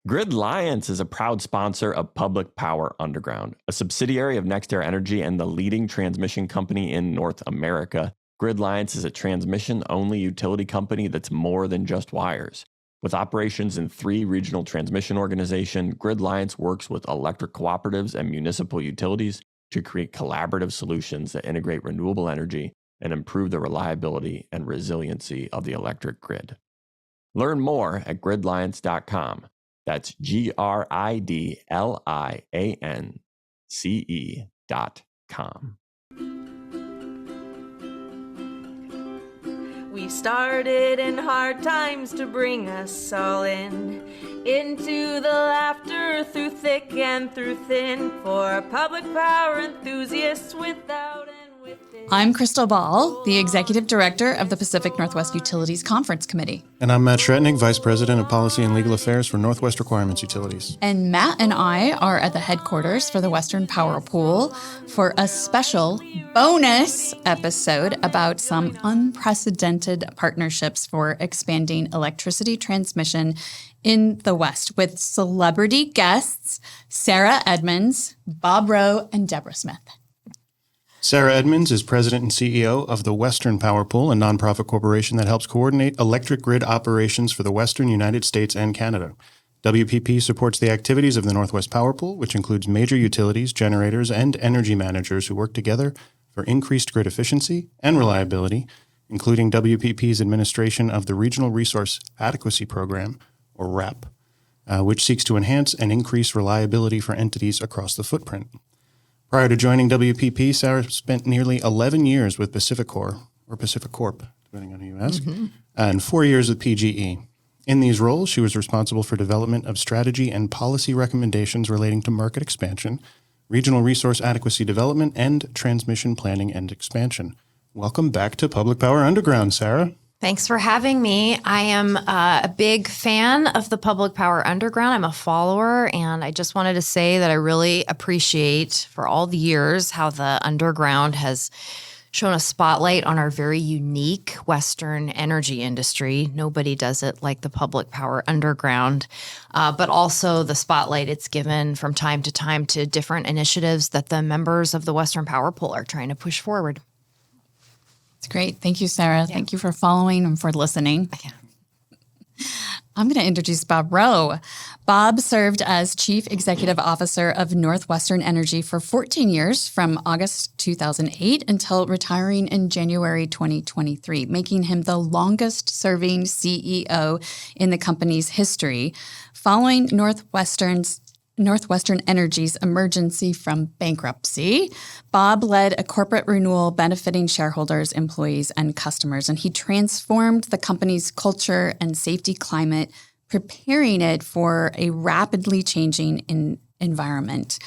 Grid Alliance is a proud sponsor of Public Power Underground, a subsidiary of NextEra Energy and the leading transmission company in North America. Grid Alliance is a transmission-only utility company that's more than just wires. With operations in 3 regional transmission organizations, Grid Alliance works with electric cooperatives and municipal utilities to create collaborative solutions that integrate renewable energy and improve the reliability and resiliency of the electric grid. Learn more at gridalliance.com. That's gridliance.com. We started in hard times to bring us all into the laughter through thick and through thin for public power enthusiasts without and within. I'm Crystal Ball, the Executive Director of the Pacific Northwest Utilities Conference Committee. And I'm Matt Schroettnig, Vice President of Policy and Legal Affairs for Northwest Requirements Utilities. And Matt and I are at the headquarters for the Western Power Pool for a special bonus episode about some unprecedented partnerships for expanding electricity transmission in the West with celebrity guests Sarah Edmonds, Bob Rowe, and Debra Smith. Sarah Edmonds is President and CEO of the Western Power Pool, a nonprofit corporation that helps coordinate electric grid operations for the Western United States and Canada. WPP supports the activities of the Northwest Power Pool, which includes major utilities, generators, and energy managers who work together for increased grid efficiency and reliability, including WPP's administration of the Regional Resource Adequacy Program, or RAP, which seeks to enhance and increase reliability for entities across the footprint. Prior to joining WPP, Sarah spent nearly 11 years with Pacificorp, or Pacific Corp, depending on who you ask, and 4 years with PGE. In these roles, she was responsible for development of strategy and policy recommendations relating to market expansion, regional resource adequacy development, and transmission planning and expansion. Welcome back to Public Power Underground, Sarah. Thanks for having me. I am a big fan of the Public Power Underground. I'm a follower, and I just wanted to say that I really appreciate for all the years how the Underground has shown a spotlight on our very unique Western energy industry. Nobody does it like the Public Power Underground, but also the spotlight it's given from time to time to different initiatives that the members of the Western Power Pool are trying to push forward. It's great. Thank you, Sarah. Yeah. Thank you for following and for listening. Yeah. I'm going to introduce Bob Rowe. Bob served as Chief Executive Officer of Northwestern Energy for 14 years, from August 2008 until retiring in January 2023, making him the longest-serving CEO in the company's history. Following Northwestern Energy's emergency from bankruptcy, Bob led a corporate renewal benefiting shareholders, employees, and customers, and he transformed the company's culture and safety climate, preparing it for a rapidly changing environment.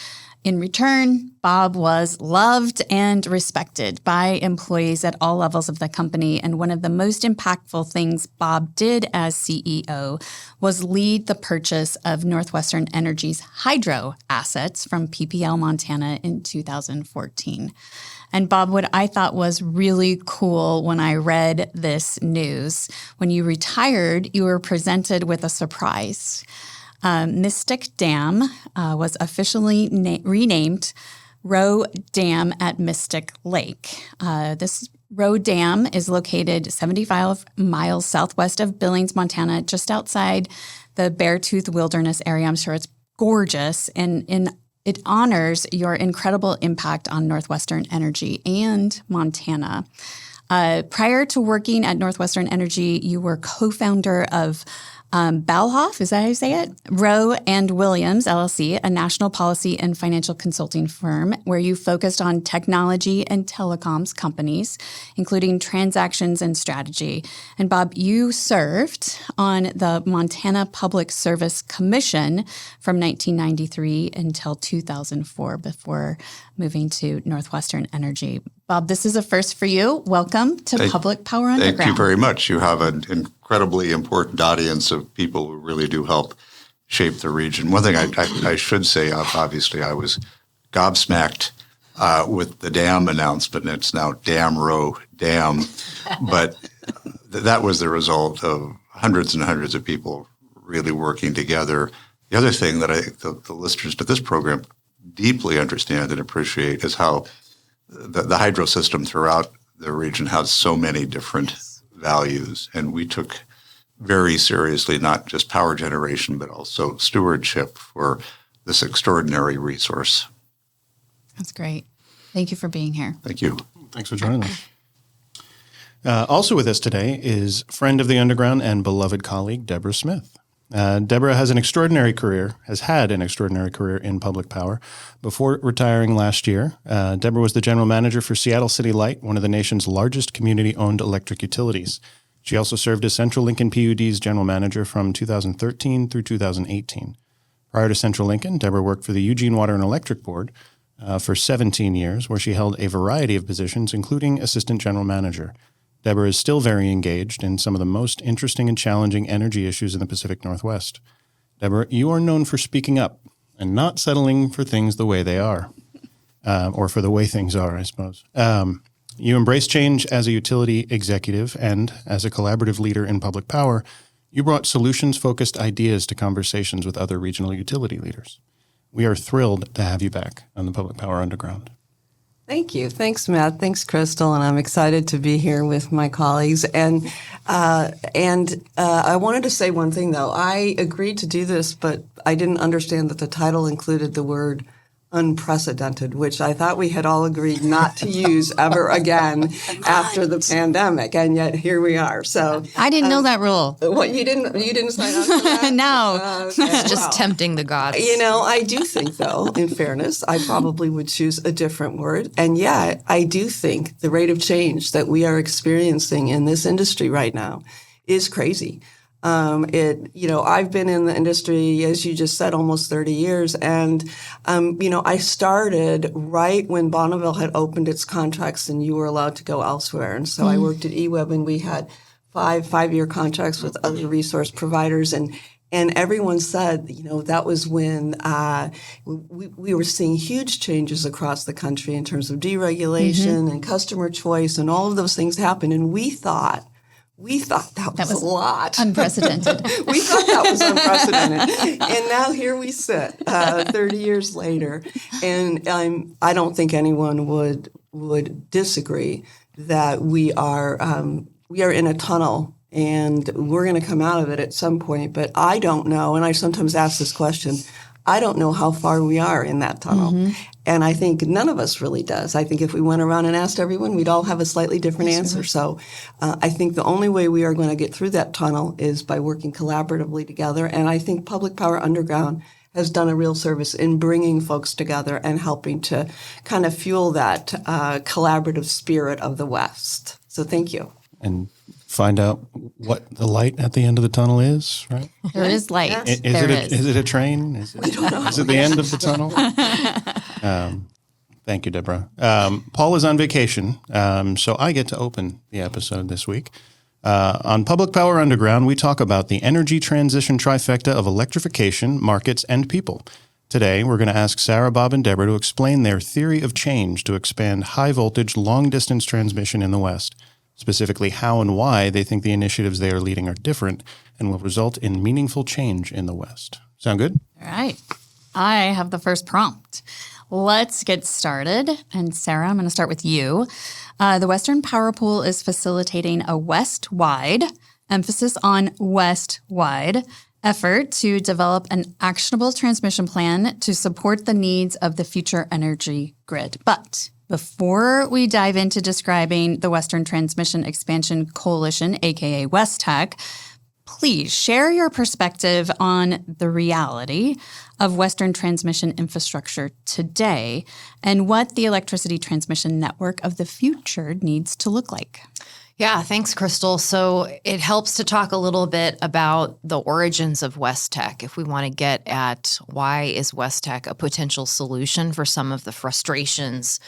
In return, Bob was loved and respected by employees at all levels of the company, and one of the most impactful things Bob did as CEO was lead the purchase of Northwestern Energy's hydro assets from PPL Montana in 2014. And Bob, what I thought was really cool when I read this news, when you retired, you were presented with a surprise. Mystic Dam was officially renamed Rowe Dam at Mystic Lake. This Rowe Dam is located 75 miles southwest of Billings, Montana, just outside the Beartooth Wilderness area. I'm sure it's gorgeous, and it honors your incredible impact on Northwestern Energy and Montana. Prior to working at Northwestern Energy, you were co-founder of Balhoff, is that how you say it? Rowe and Williams, LLC, a national policy and financial consulting firm where you focused on technology and telecoms companies, including transactions and strategy. And Bob, you served on the Montana Public Service Commission from 1993 until 2004 before moving to Northwestern Energy. Bob, this is a first for you. Welcome to Public Power Underground. Thank you very much. You have an incredibly important audience of people who really do help shape the region. One thing I should say, obviously, I was gobsmacked with the dam announcement, and it's now Dam Rowe Dam. But that was the result of hundreds and hundreds of people really working together The other thing that I think the listeners to this program deeply understand and appreciate is how the hydro system throughout the region has so many different values. And we took very seriously not just power generation, but also stewardship for this extraordinary resource. That's great. Thank you for being here. Thank you. Thanks for joining us. Also with us today is friend of the Underground and beloved colleague, Debra Smith. Debra has had an extraordinary career in public power. Before retiring last year, Debra was the general manager for Seattle City Light, one of the nation's largest community-owned electric utilities. She also served as Central Lincoln PUD's general manager from 2013 through 2018. Prior to Central Lincoln, Debra worked for the Eugene Water and Electric Board for 17 years, where she held a variety of positions, including assistant general manager. Debra is still very engaged in some of the most interesting and challenging energy issues in the Pacific Northwest. Debra, you are known for speaking up and not settling for things the way they are, or for the way things are, I suppose. You embrace change as a utility executive, and as a collaborative leader in public power, you brought solutions-focused ideas to conversations with other regional utility leaders. We are thrilled to have you back on the Public Power Underground. Thank you. Thanks, Matt. Thanks, Crystal. And I'm excited to be here with my colleagues. And I wanted to say one thing, though. I agreed to do this, but I didn't understand that the title included the word unprecedented, which I thought we had all agreed not to use ever again after the pandemic, and yet here we are. So I didn't know that rule. What, you didn't sign on for that? No. It's just tempting the gods. I do think, though, in fairness, I probably would choose a different word. And yet, I do think the rate of change that we are experiencing in this industry right now is crazy. I've been in the industry, as you just said, almost 30 years. And, I started right when Bonneville had opened its contracts and you were allowed to go elsewhere. And so I worked at EWEB, and we had five-year contracts with other resource providers. And everyone said, that was when we were seeing huge changes across the country in terms of deregulation and customer choice, and all of those things happened. And we thought that was a lot. Unprecedented. We thought that was unprecedented. And now here we sit 30 years later. And I don't think anyone would disagree that we are in a tunnel, and we're going to come out of it at some point. But I don't know, and I sometimes ask this question, I don't know how far we are in that tunnel. And I think none of us really does. I think if we went around and asked everyone, we'd all have a slightly different answer. So I think the only way we are going to get through that tunnel is by working collaboratively together. And I think Public Power Underground has done a real service in bringing folks together and helping to kind of fuel that collaborative spirit of the West. So thank you. And find out what the light at the end of the tunnel is, right? There is light. Is it a train? Is it the end of the tunnel? Thank you, Debra. Paul is on vacation, so I get to open the episode this week. On Public Power Underground, we talk about the energy transition trifecta of electrification, markets, and people. Today, we're going to ask Sarah, Bob, and Debra to explain their theory of change to expand high-voltage, long-distance transmission in the West. Specifically, how and why they think the initiatives they are leading are different and will result in meaningful change in the West. Sound good? All right. I have the first prompt. Let's get started. And Sarah, I'm going to start with you. The Western Power Pool is facilitating a West-wide, emphasis on West-wide, effort to develop an actionable transmission plan to support the needs of the future energy grid. But before we dive into describing the Western Transmission Expansion Coalition, aka WestTech, please share your perspective on the reality of Western transmission infrastructure today and what the electricity transmission network of the future needs to look like. Yeah, thanks, Crystal. So it helps to talk a little bit about the origins of WestTech if we want to get at why is WestTech a potential solution for some of the frustrations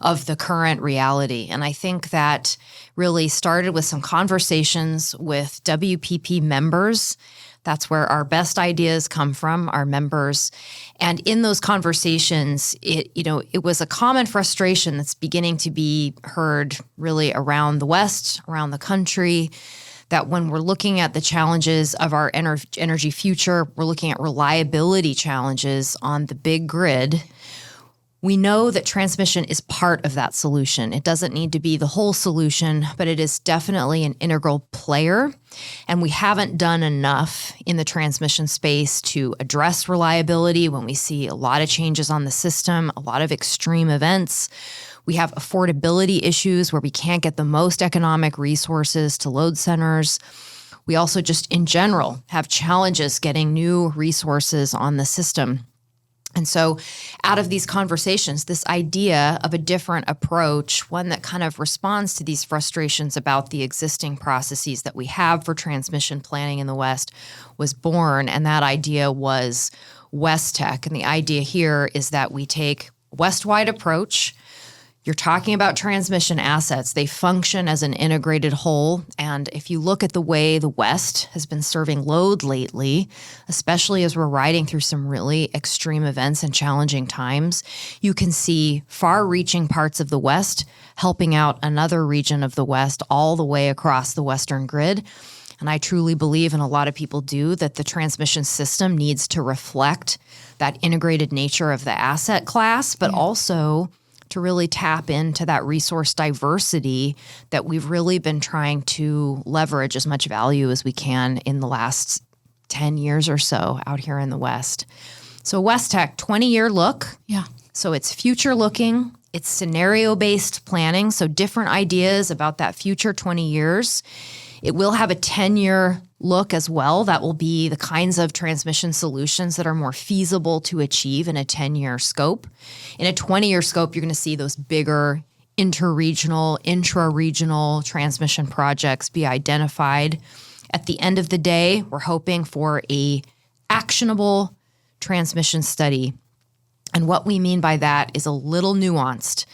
of the current reality. And I think that really started with some conversations with WPP members. That's where our best ideas come from, our members. And in those conversations, it was a common frustration that's beginning to be heard really around the West, around the country, that when we're looking at the challenges of our energy future, we're looking at reliability challenges on the big grid. We know that transmission is part of that solution. It doesn't need to be the whole solution, but it is definitely an integral player. And we haven't done enough in the transmission space to address reliability when we see a lot of changes on the system, a lot of extreme events. We have affordability issues where we can't get the most economic resources to load centers. We also just in general have challenges getting new resources on the system. And so out of these conversations, this idea of a different approach, one that kind of responds to these frustrations about the existing processes that we have for transmission planning in the West, was born. And that idea was WTEC. And the idea here is that we take a West-wide approach. You're talking about transmission assets. They function as an integrated whole. And if you look at the way the West has been serving load lately, especially as we're riding through some really extreme events and challenging times, you can see far-reaching parts of the West helping out another region of the West all the way across the Western grid. And I truly believe, and a lot of people do, that the transmission system needs to reflect that integrated nature of the asset class, but also to really tap into that resource diversity that we've really been trying to leverage as much value as we can in the last 10 years or so out here in the West. So WTEC, 20-year look. Yeah. So it's future looking. It's scenario-based planning, so different ideas about that future 20 years. It will have a 10-year look as well. That will be the kinds of transmission solutions that are more feasible to achieve in a 10-year scope. In a 20-year scope, you're going to see those bigger interregional, intra-regional transmission projects be identified. At the end of the day, we're hoping for a actionable transmission study. And what we mean by that is a little nuanced.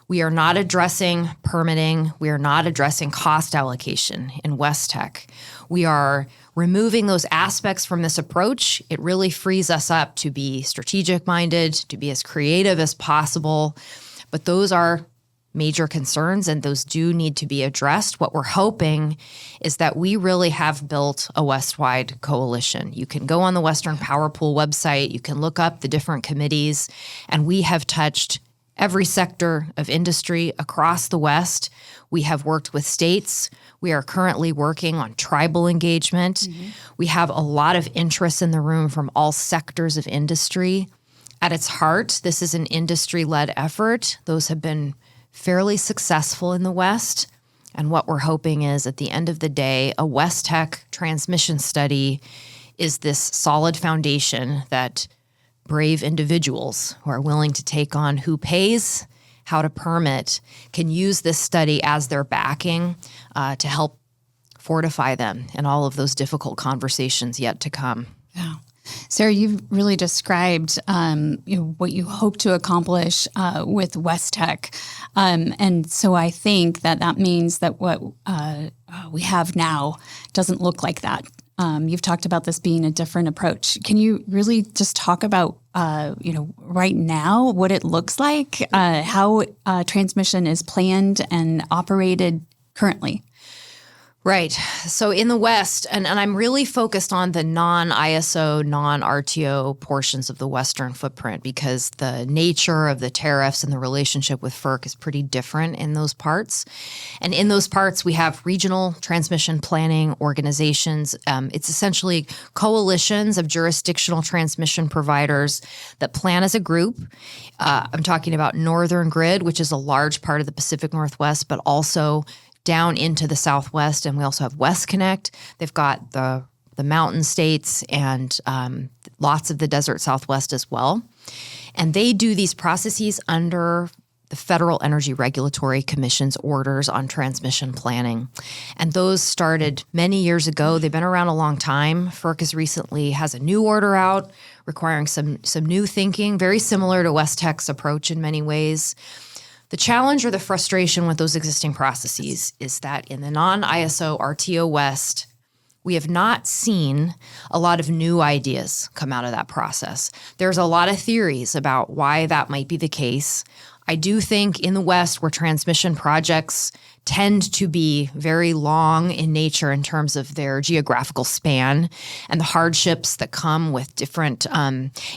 We are not addressing permitting. We are not addressing cost allocation in WTEC. We are removing those aspects from this approach. It really frees us up to be strategic-minded, to be as creative as possible. But those are major concerns, and those do need to be addressed. What we're hoping is that we really have built a West-wide coalition. You can go on the Western Power Pool website. You can look up the different committees, and we have touched every sector of industry across the West. We have worked with states. We are currently working on tribal engagement. Mm-hmm. We have a lot of interest in the room from all sectors of industry. At its heart, this is an industry-led effort. Those have been fairly successful in the West. And what we're hoping is, at the end of the day, a WTEC transmission study is this solid foundation that brave individuals who are willing to take on who pays, how to permit, can use this study as their backing to help fortify them in all of those difficult conversations yet to come. Yeah. Sarah, you've really described what you hope to accomplish with WTEC. And so I think that means that what we have now doesn't look like that. You've talked about this being a different approach. Can you really just talk about, right now, what it looks like, how transmission is planned and operated currently? Right. So in the West, and I'm really focused on the non-ISO, non-RTO portions of the Western footprint because the nature of the tariffs and the relationship with FERC is pretty different in those parts. And in those parts, we have regional transmission planning organizations. It's essentially coalitions of jurisdictional transmission providers that plan as a group. I'm talking about Northern Grid, which is a large part of the Pacific Northwest, but also down into the Southwest, and we also have West Connect. They've got the mountain states and lots of the desert Southwest as well. And they do these processes under the Federal Energy Regulatory Commission's orders on transmission planning. And those started many years ago. They've been around a long time. FERC recently has a new order out requiring some new thinking, very similar to WTEC's approach in many ways. The challenge or the frustration with those existing processes is that in the non-ISO RTO West, we have not seen a lot of new ideas come out of that process. There's a lot of theories about why that might be the case. I do think in the West, where transmission projects tend to be very long in nature in terms of their geographical span and the hardships that come with different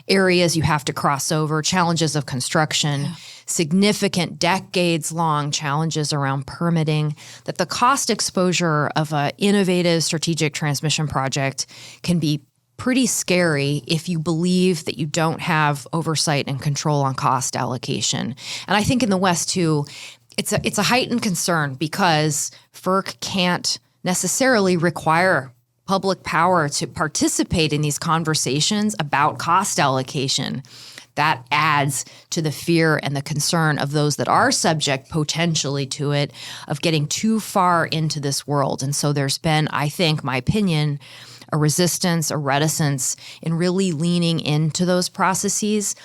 areas you have to cross over, challenges of construction, significant decades-long challenges around permitting, that the cost exposure of an innovative strategic transmission project can be pretty scary if you believe that you don't have oversight and control on cost allocation. And I think in the West, too, it's a heightened concern because FERC can't necessarily require public power to participate in these conversations about cost allocation. That adds to the fear and the concern of those that are subject potentially to it, of getting too far into this world. And so there's been, I think, my opinion, a resistance, a reticence in really leaning into those processes.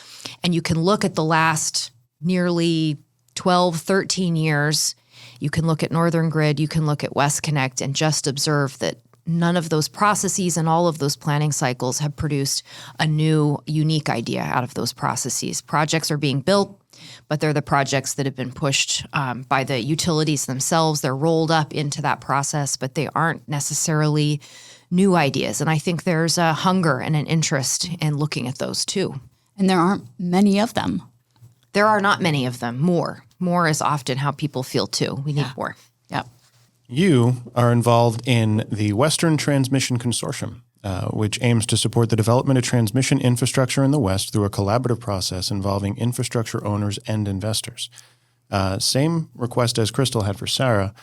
And you can look at the last nearly 12, 13 years. You can look at Northern Grid, you can look at West Connect, and just observe that none of those processes and all of those planning cycles have produced a new, unique idea out of those processes. Projects are being built, but they're the projects that have been pushed by the utilities themselves. They're rolled up into that process, but they aren't necessarily new ideas. And I think there's a hunger and an interest in looking at those too. And there aren't many of them. There are not many of them. More is often how people feel too. We need more. Yep. You are involved in the Western Transmission Consortium, which aims to support the development of transmission infrastructure in the West through a collaborative process involving infrastructure owners and investors. Same request as Crystal had for Sarah.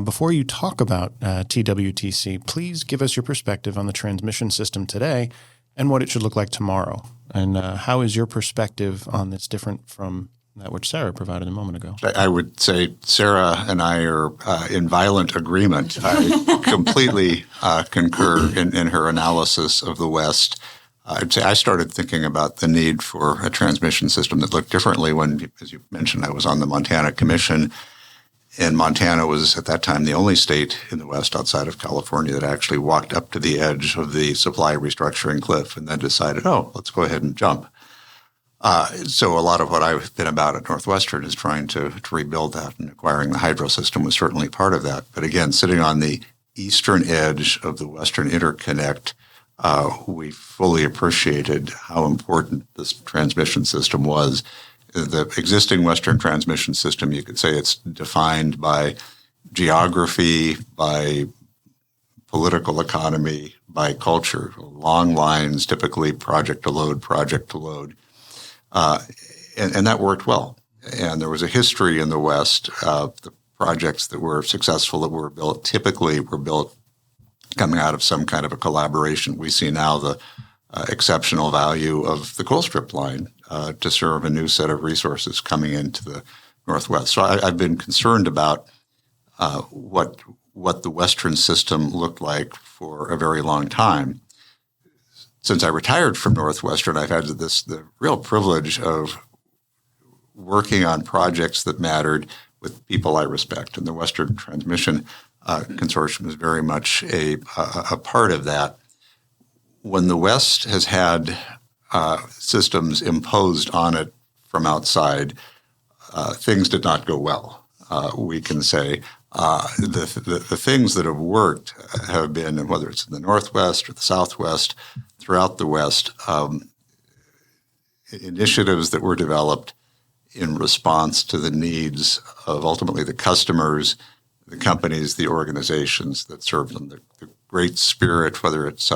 Before you talk about TWTC, please give us your perspective on the transmission system today and what it should look like tomorrow. And how is your perspective on this different from that which Sarah provided a moment ago? I would say Sarah and I are in violent agreement. I completely concur in her analysis of the West. I'd say I started thinking about the need for a transmission system that looked differently when, as you mentioned, I was on the Montana Commission. And Montana was at that time the only state in the West outside of California that actually walked up to the edge of the supply restructuring cliff and then decided, let's go ahead and jump. So a lot of what I've been about at Northwestern is trying to rebuild that, and acquiring the hydro system was certainly part of that. But again, sitting on the eastern edge of the Western Interconnect, we fully appreciated how important this transmission system was. The existing Western Transmission System, you could say it's defined by geography, by political economy, by culture. Long lines, typically project to load. And that worked well. And there was a history in the West of the projects that were successful, that were built, typically were built coming out of some kind of a collaboration. We see now the exceptional value of the coal strip line to serve a new set of resources coming into the Northwest. So I've been concerned about what the Western system looked like for a very long time. Since I retired from Northwestern, I've had the real privilege of working on projects that mattered with people I respect, and the Western Transmission Consortium is very much a part of that. When the West has had systems imposed on it from outside, things did not go well. We can say the things that have worked have been, whether it's in the Northwest or the Southwest, throughout the West, initiatives that were developed in response to the needs of ultimately the customers, the companies, the organizations that serve them. The great spirit, whether it's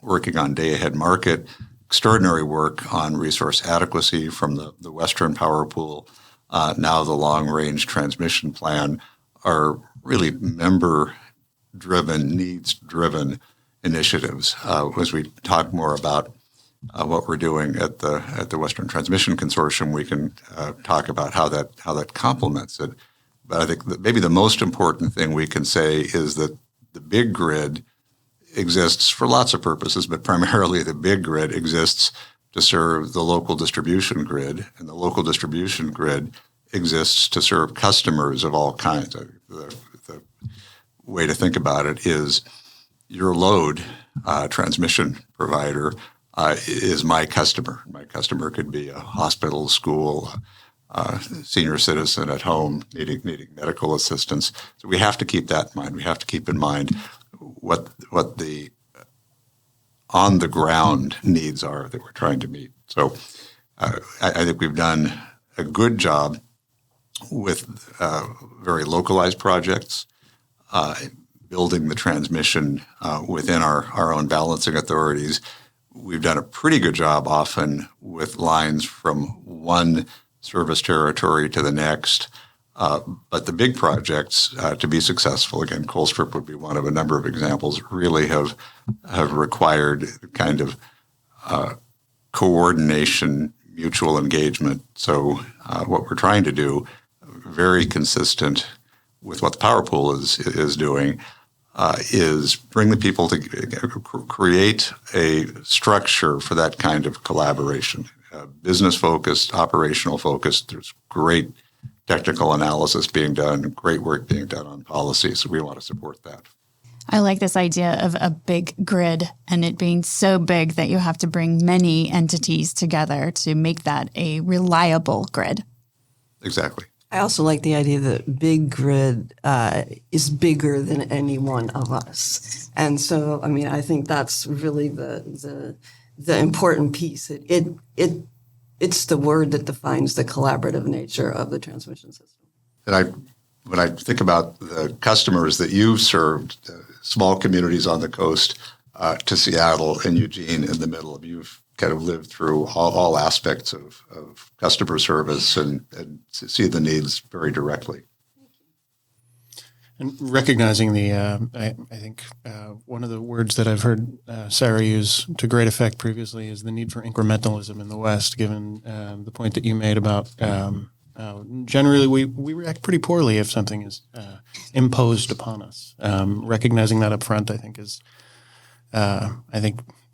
working on day-ahead market, extraordinary work on resource adequacy from the Western Power Pool, now the long-range transmission plan, are really member-driven, needs-driven initiatives. As we talk more about what we're doing at the Western Transmission Consortium, we can talk about how that complements it. But I think that maybe the most important thing we can say is that the big grid exists for lots of purposes, but primarily the big grid exists to serve the local distribution grid, and the local distribution grid exists to serve customers of all kinds. The way to think about it is your load transmission provider is my customer. My customer could be a hospital, school, senior citizen at home needing medical assistance. So we have to keep that in mind. We have to keep in mind what the on the ground needs are that we're trying to meet. So I think we've done a good job with very localized projects, building the transmission within our own balancing authorities. We've done a pretty good job often with lines from one service territory to the next. But the big projects, to be successful, again, Colstrip would be one of a number of examples, really have required kind of coordination, mutual engagement. So what we're trying to do, very consistent with what the Power Pool is doing, is bring the people to create a structure for that kind of collaboration. Business-focused, operational-focused. There's great technical analysis being done, great work being done on policy, so we want to support that. I like this idea of a big grid and it being so big that you have to bring many entities together to make that a reliable grid. Exactly. I also like the idea that big grid is bigger than any one of us. And so, I mean, I think that's really the important piece. It's the word that defines the collaborative nature of the transmission system. And when I think about the customers that you've served, small communities on the coast to Seattle and Eugene in the middle, you've kind of lived through all aspects of customer service and see the needs very directly. And recognizing I think one of the words that I've heard Sarah use to great effect previously is the need for incrementalism in the West, given the point that you made about generally we react pretty poorly if something is imposed upon us. Recognizing that up front, I think,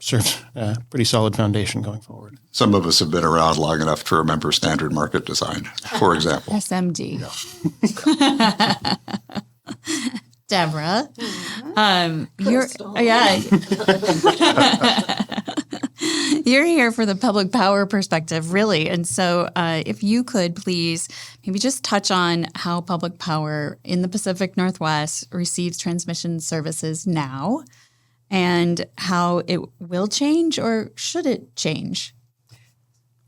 serves a pretty solid foundation going forward. Some of us have been around long enough to remember standard market design, for example. SMD. Yeah. Deborah, you're here for the public power perspective, really. And so if you could please maybe just touch on how public power in the Pacific Northwest receives transmission services now and how it will change, or should it change?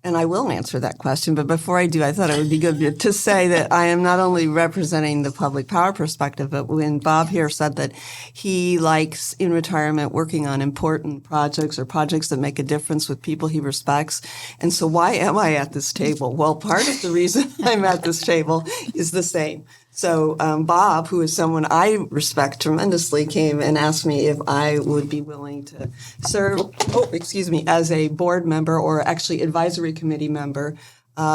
And I will answer that question. But before I do, I thought it would be good to say that I am not only representing the public power perspective, but when Bob here said that he likes in retirement working on important projects or projects that make a difference with people he respects. And so why am I at this table? Well, part of the reason I'm at this table is the same. So Bob, who is someone I respect tremendously, came and asked me if I would be willing to serve, as a board member or actually advisory committee member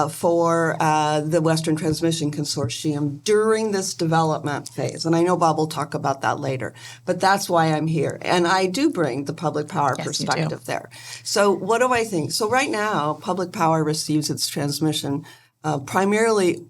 for the Western Transmission Consortium during this development phase. And I know Bob will talk about that later, but that's why I'm here. And I do bring the public power perspective there. So what do I think? So right now, public power receives its transmission primarily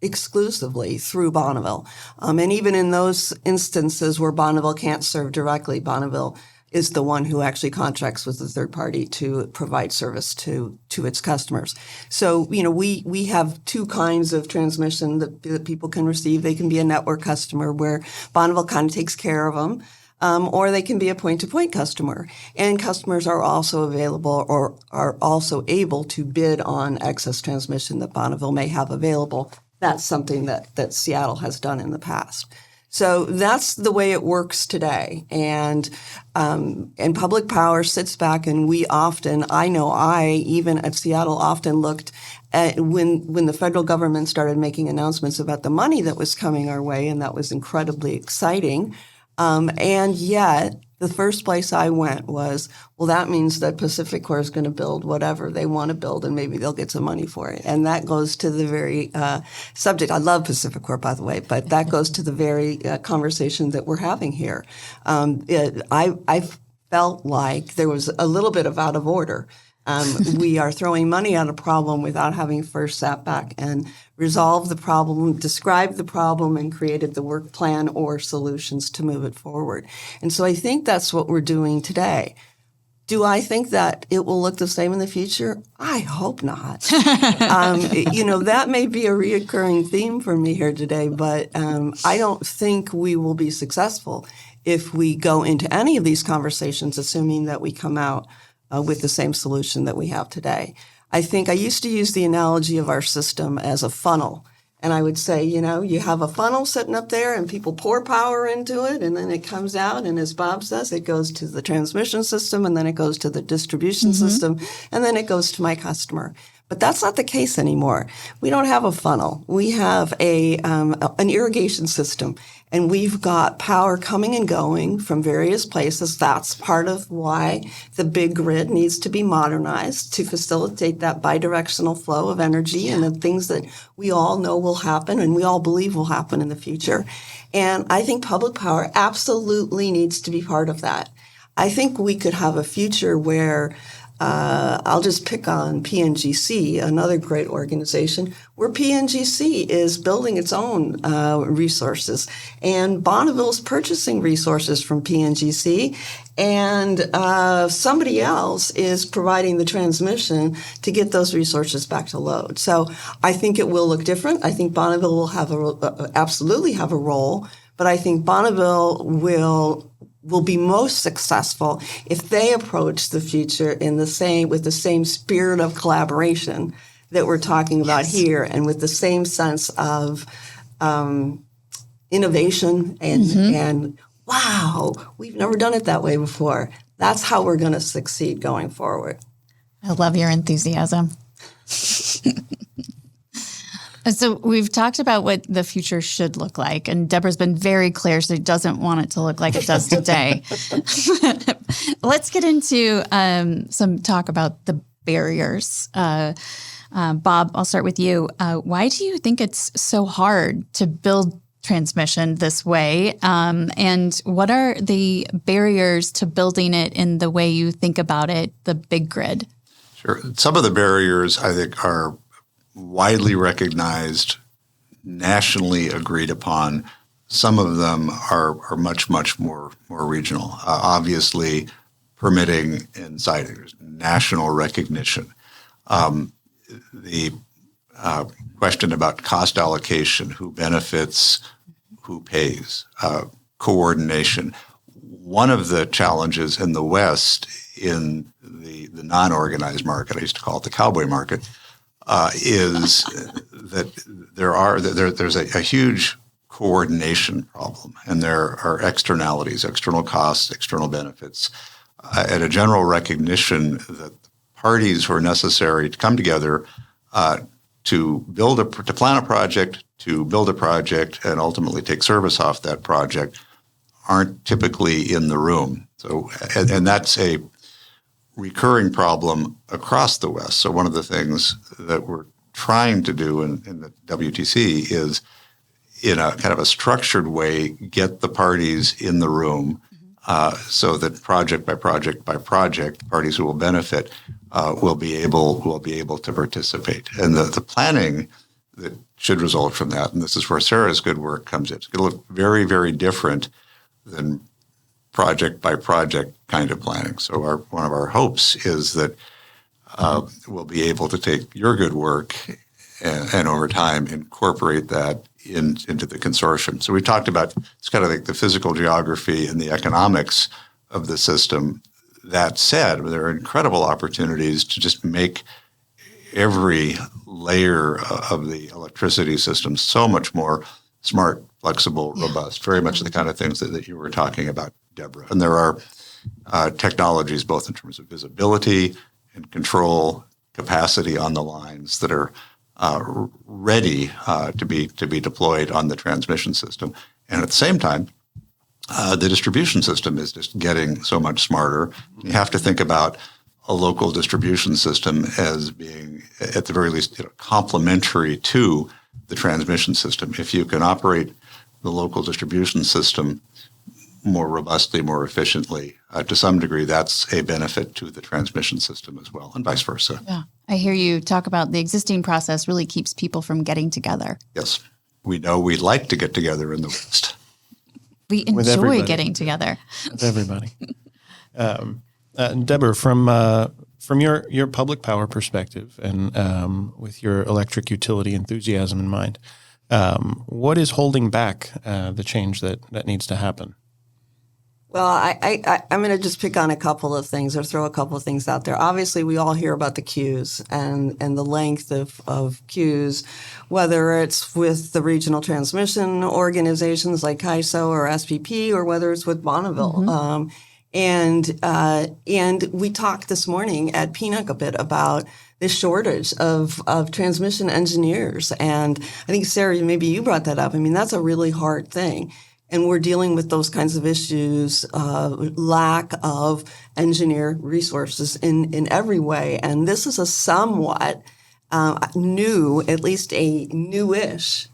exclusively through Bonneville. And even in those instances where Bonneville can't serve directly, Bonneville is the one who actually contracts with the third party to provide service to its customers. So, you know, we have two kinds of transmission that people can receive. They can be a network customer where Bonneville kind of takes care of them. Or they can be a point-to-point customer. And customers are also available or are also able to bid on excess transmission that Bonneville may have available. That's something that Seattle has done in the past. So that's the way it works today. And public power sits back, and I even at Seattle often looked at when the federal government started making announcements about the money that was coming our way, and that was incredibly exciting. And yet, the first place I went was, well, that means that PacifiCorp is going to build whatever they want to build, and maybe they'll get some money for it. And that goes to the very subject. I love PacifiCorp, by the way, but that goes to the very conversation that we're having here. I felt like there was a little bit of out of order. We are throwing money at a problem without having first sat back and resolved the problem, described the problem, and created the work plan or solutions to move it forward. And so I think that's what we're doing today. Do I think that it will look the same in the future? I hope not. That may be a reoccurring theme for me here today, but I don't think we will be successful if we go into any of these conversations assuming that we come out with the same solution that we have today. I think I used to use the analogy of our system as a funnel. And I would say, you have a funnel sitting up there and people pour power into it and then it comes out. And as Bob says, it goes to the transmission system and then it goes to the distribution system and then it goes to my customer. But that's not the case anymore. We don't have a funnel. We have an irrigation system, and we've got power coming and going from various places. That's part of why the big grid needs to be modernized to facilitate that bidirectional flow of energy and the things that we all know will happen and we all believe will happen in the future. And I think public power absolutely needs to be part of that. I think we could have a future where I'll just pick on PNGC, another great organization, where PNGC is building its own resources, and Bonneville is purchasing resources from PNGC, and somebody else is providing the transmission to get those resources back to load. So I think it will look different. I think Bonneville will have absolutely have a role, but I think Bonneville will be most successful if they approach the future with the same spirit of collaboration that we're talking about here, and with the same sense of innovation and wow, we've never done it that way before. That's how we're going to succeed going forward. I love your enthusiasm. So we've talked about what the future should look like, and Debra's been very clear she doesn't want it to look like it does today. Let's get into some talk about the barriers. Bob, I'll start with you. Why do you think it's so hard to build transmission this way? And what are the barriers to building it in the way you think about it, the big grid? Sure. Some of the barriers, I think, are widely recognized, nationally agreed upon. Some of them are much, much more regional. Obviously, permitting and siting, there's national recognition. The question about cost allocation, who benefits, who pays, coordination. One of the challenges in the West, in the non-organized market, I used to call it the cowboy market, is that there's a huge coordination problem, and there are externalities, external costs, external benefits, and a general recognition that parties who are necessary to come together to plan a project, to build a project, and ultimately take service off that project aren't typically in the room. So, and that's a recurring problem across the West. So one of the things that we're trying to do in the WTC is, in a kind of a structured way, get the parties in the room so that project by project by project, parties who will benefit will be able to participate. And the planning that should result from that, and this is where Sarah's good work comes in, it's going to look very, very different than project by project kind of planning. So one of our hopes is that we'll be able to take your good work and over time incorporate that into the consortium. So we talked about, it's kind of like the physical geography and the economics of the system. That said, there are incredible opportunities to just make every layer of the electricity system so much more smart, flexible, robust, very much the kind of things that you were talking about, Debra. And there are technologies both in terms of visibility and control, capacity on the lines that are ready to be deployed on the transmission system. And at the same time, the distribution system is just getting so much smarter. You have to think about a local distribution system as being, at the very least, complementary to the transmission system. If you can operate the local distribution system more robustly, more efficiently, to some degree, that's a benefit to the transmission system as well, and vice versa. Yeah, I hear you talk about the existing process really keeps people from getting together. Yes. We know we like to get together in the West. We enjoy getting together. With everybody. Debra, from your public power perspective and with your electric utility enthusiasm in mind, what is holding back the change that needs to happen? Well, I'm going to just pick on a couple of things or throw a couple of things out there. Obviously, we all hear about the queues and the length of queues, whether it's with the regional transmission organizations like CAISO or SPP, or whether it's with Bonneville. And we talked this morning at PNUC a bit about the shortage of transmission engineers. And I think, Sarah, maybe you brought that up. I mean, that's a really hard thing. And we're dealing with those kinds of issues, lack of engineer resources in every way. And this is a somewhat new, at least a newish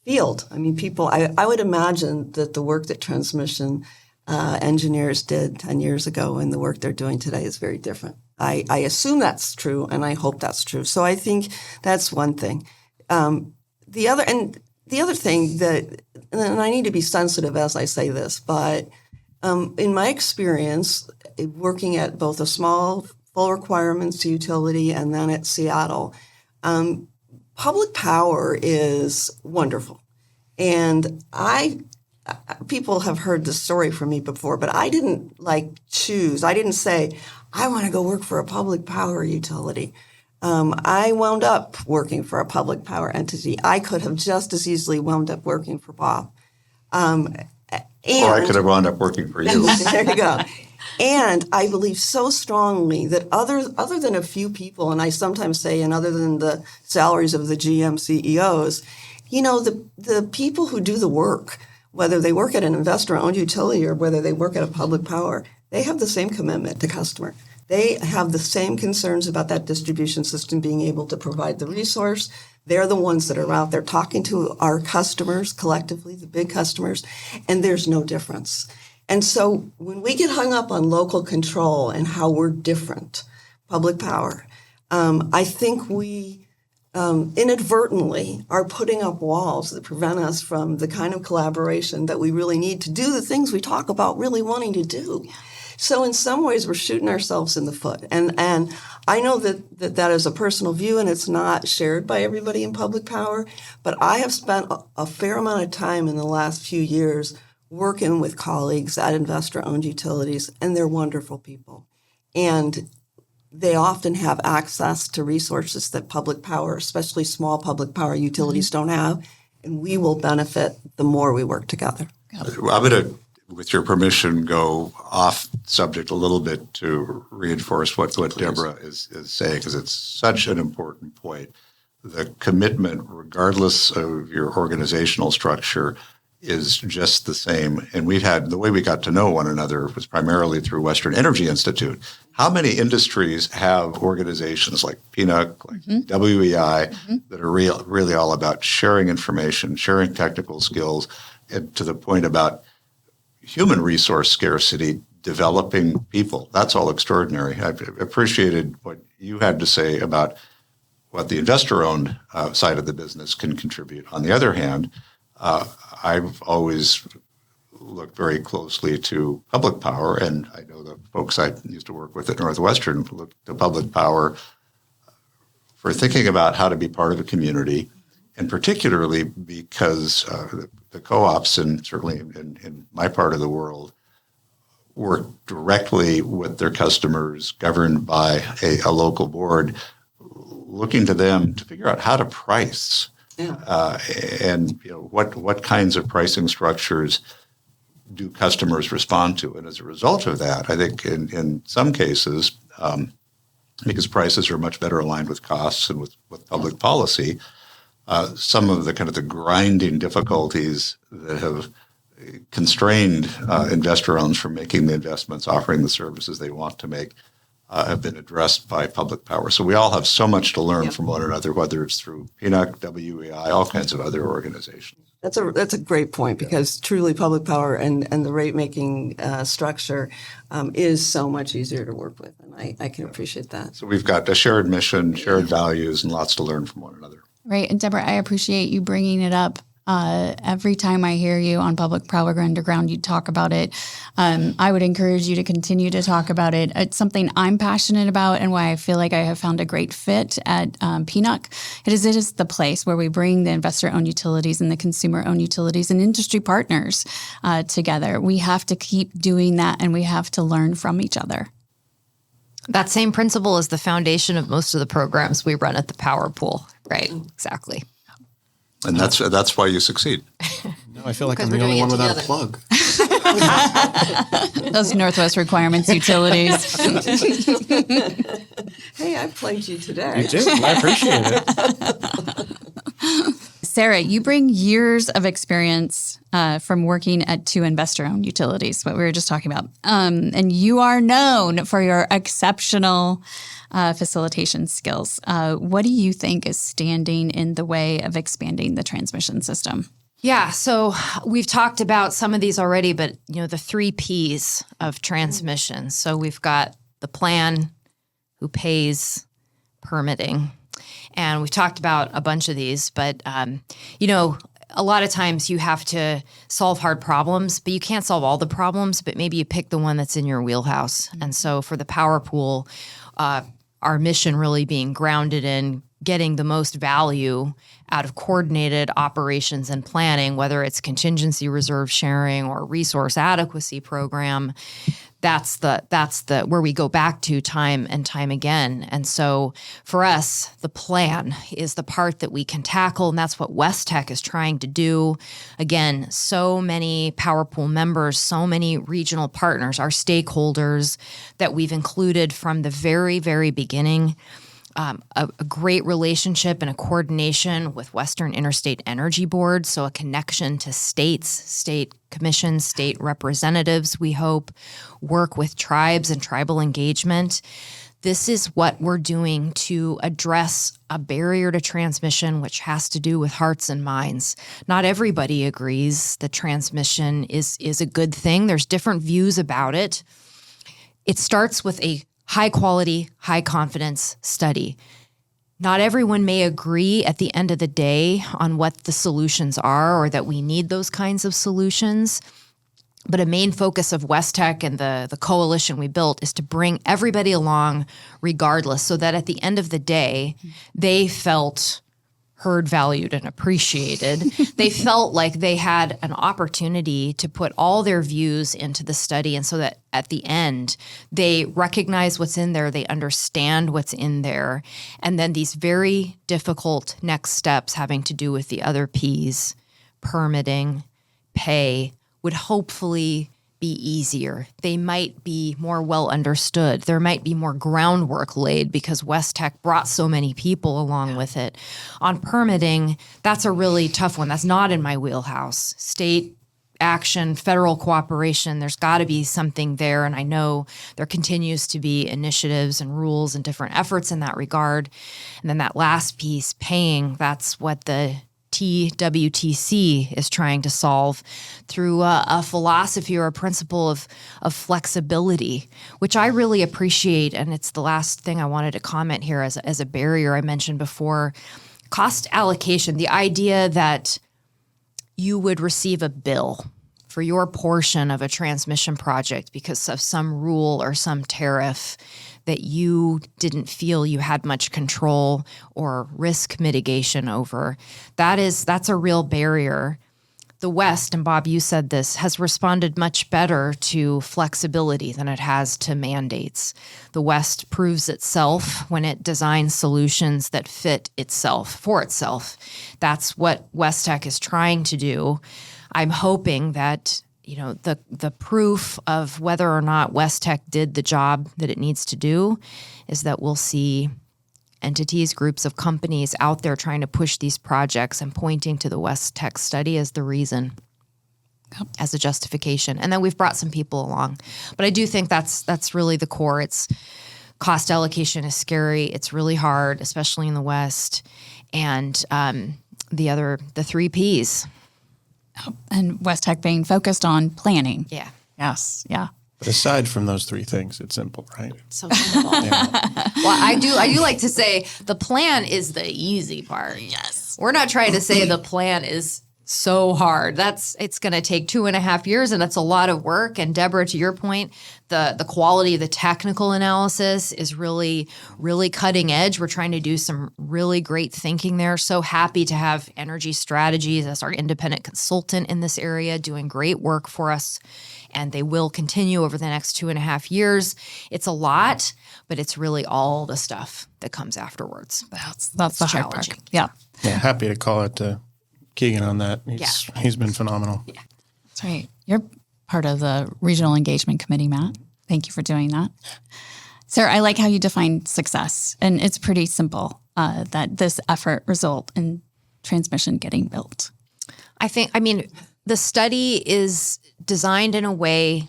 field. I mean, I would imagine that the work that transmission engineers did 10 years ago and the work they're doing today is very different. I assume that's true, and I hope that's true. So I think that's one thing. The other thing that, and I need to be sensitive as I say this, but in my experience, working at both a small full requirements utility and then at Seattle, public power is wonderful. And people have heard this story from me before, but I didn't choose. I didn't say, I want to go work for a public power utility. I wound up working for a public power entity. I could have just as easily wound up working for Bob. Or I could have wound up working for you. There you go. And I believe so strongly that other than a few people, and I sometimes say, and other than the salaries of the GM CEOs, the people who do the work, whether they work at an investor-owned utility or whether they work at a public power, they have the same commitment to customer. They have the same concerns about that distribution system being able to provide the resource. They're the ones that are out there talking to our customers collectively, the big customers, and there's no difference. And so when we get hung up on local control and how we're different, public power, I think we inadvertently are putting up walls that prevent us from the kind of collaboration that we really need to do the things we talk about really wanting to do. So in some ways, we're shooting ourselves in the foot. And I know that is a personal view, and it's not shared by everybody in public power. But I have spent a fair amount of time in the last few years working with colleagues at investor-owned utilities, and they're wonderful people. And they often have access to resources that public power, especially small public power utilities, don't have. And we will benefit the more we work together. I'm going to, with your permission, go off subject a little bit to reinforce what Debra is saying, because it's such an important point. The commitment, regardless of your organizational structure, is just the same. And the way we got to know one another was primarily through Western Energy Institute. How many industries have organizations like PNUC, like WEI, that are really all about sharing information, sharing technical skills, and to the point about human resource scarcity, developing people? That's all extraordinary. I've appreciated what you had to say about what the investor-owned side of the business can contribute. On the other hand, I've always looked very closely to public power, and I know the folks I used to work with at Northwestern looked to public power for thinking about how to be part of a community, and particularly because the co-ops, and certainly in my part of the world, work directly with their customers, governed by a local board, looking to them to figure out how to price. Yeah. And what kinds of pricing structures do customers respond to? And as a result of that, I think in some cases, because prices are much better aligned with costs and with public policy, some of the kind of the grinding difficulties that have constrained investor-owns from making the investments, offering the services they want to make, have been addressed by public power. So we all have so much to learn from one another, whether it's through PNUC, WEI, all kinds of other organizations. That's a great point, because truly public power and the rate-making structure is so much easier to work with, and I can appreciate that. So we've got a shared mission, shared values, and lots to learn from one another. Right. And Debra, I appreciate you bringing it up Every time I hear you on Public Power Underground, you talk about it. I would encourage you to continue to talk about it. It's something I'm passionate about and why I feel like I have found a great fit at PNUC. It is the place where we bring the investor-owned utilities and the consumer-owned utilities and industry partners together. We have to keep doing that, and we have to learn from each other. That same principle is the foundation of most of the programs we run at the Power Pool, right? Exactly. And that's why you succeed. No, I feel like I'm the only one without a plug. Those Northwest Requirements utilities. Hey, I plugged you today. You did. I appreciate it. Sarah, you bring years of experience from working at 2 investor-owned utilities, what we were just talking about. And you are known for your exceptional facilitation skills. What do you think is standing in the way of expanding the transmission system? Yeah, so we've talked about some of these already, but the 3 Ps of transmission. So we've got the plan, who pays, permitting. And we've talked about a bunch of these, but a lot of times you have to solve hard problems, but you can't solve all the problems, but maybe you pick the one that's in your wheelhouse. And so for the Power Pool, our mission really being grounded in getting the most value out of coordinated operations and planning, whether it's contingency reserve sharing or resource adequacy program. That's the where we go back to time and time again. And so for us, the plan is the part that we can tackle, and that's what WestTech is trying to do. Again, so many Power Pool members, so many regional partners, our stakeholders that we've included from the very, very beginning. A great relationship and a coordination with Western Interstate Energy Board, so a connection to states, state commissions, state representatives, we hope, work with tribes and tribal engagement. This is what we're doing to address a barrier to transmission, which has to do with hearts and minds. Not everybody agrees that transmission is a good thing. There's different views about it. It starts with a high quality, high confidence study. Not everyone may agree at the end of the day on what the solutions are or that we need those kinds of solutions. But a main focus of WestTech and the coalition we built is to bring everybody along regardless, so that at the end of the day, they felt heard, valued, and appreciated. They felt like they had an opportunity to put all their views into the study, and so that at the end, they recognize what's in there, they understand what's in there, and then these very difficult next steps having to do with the other Ps, permitting, pay, would hopefully be easier. They might be more well understood. There might be more groundwork laid because WestTech brought so many people along with it. On permitting, that's a really tough one. That's not in my wheelhouse. State action, federal cooperation, there's got to be something there. And I know there continues to be initiatives and rules and different efforts in that regard. And then that last piece, paying, that's what the WTEC is trying to solve through a philosophy or a principle of flexibility, which I really appreciate. And it's the last thing I wanted to comment here as a barrier I mentioned before. Cost allocation, the idea that you would receive a bill for your portion of a transmission project because of some rule or some tariff that you didn't feel you had much control or risk mitigation over. That's a real barrier. The West, and Bob, you said this, has responded much better to flexibility than it has to mandates. The West proves itself when it designs solutions that fit itself for itself. That's what WestTech is trying to do. I'm hoping that the proof of whether or not WestTech did the job that it needs to do is that we'll see entities, groups of companies out there trying to push these projects and pointing to the WestTech study as the reason, as a justification. And then we've brought some people along. But I do think that's really the core. It's cost allocation is scary. It's really hard, especially in the West. And the 3 Ps. And WestTech being focused on planning. Yeah. Yes. Yeah. But aside from those 3 things, it's simple, right? So simple. Well, I do like to say the plan is the easy part. Yes. We're not trying to say the plan is so hard. It's going to take 2.5 years, and that's a lot of work. And Debra, to your point, the quality of the technical analysis is really, really cutting edge. We're trying to do some really great thinking there. So happy to have Energy Strategies as our independent consultant in this area, doing great work for us. And they will continue over the next 2.5 years. It's a lot, but it's really all the stuff that comes afterwards. That's the hard part. challenging. Yeah. Happy to call it Keegan on that. He's been phenomenal. Yeah. That's right. You're part of the Regional Engagement Committee, Matt. Thank you for doing that. Sarah, I like how you define success. And it's pretty simple that this effort result in transmission getting built. The study is designed in a way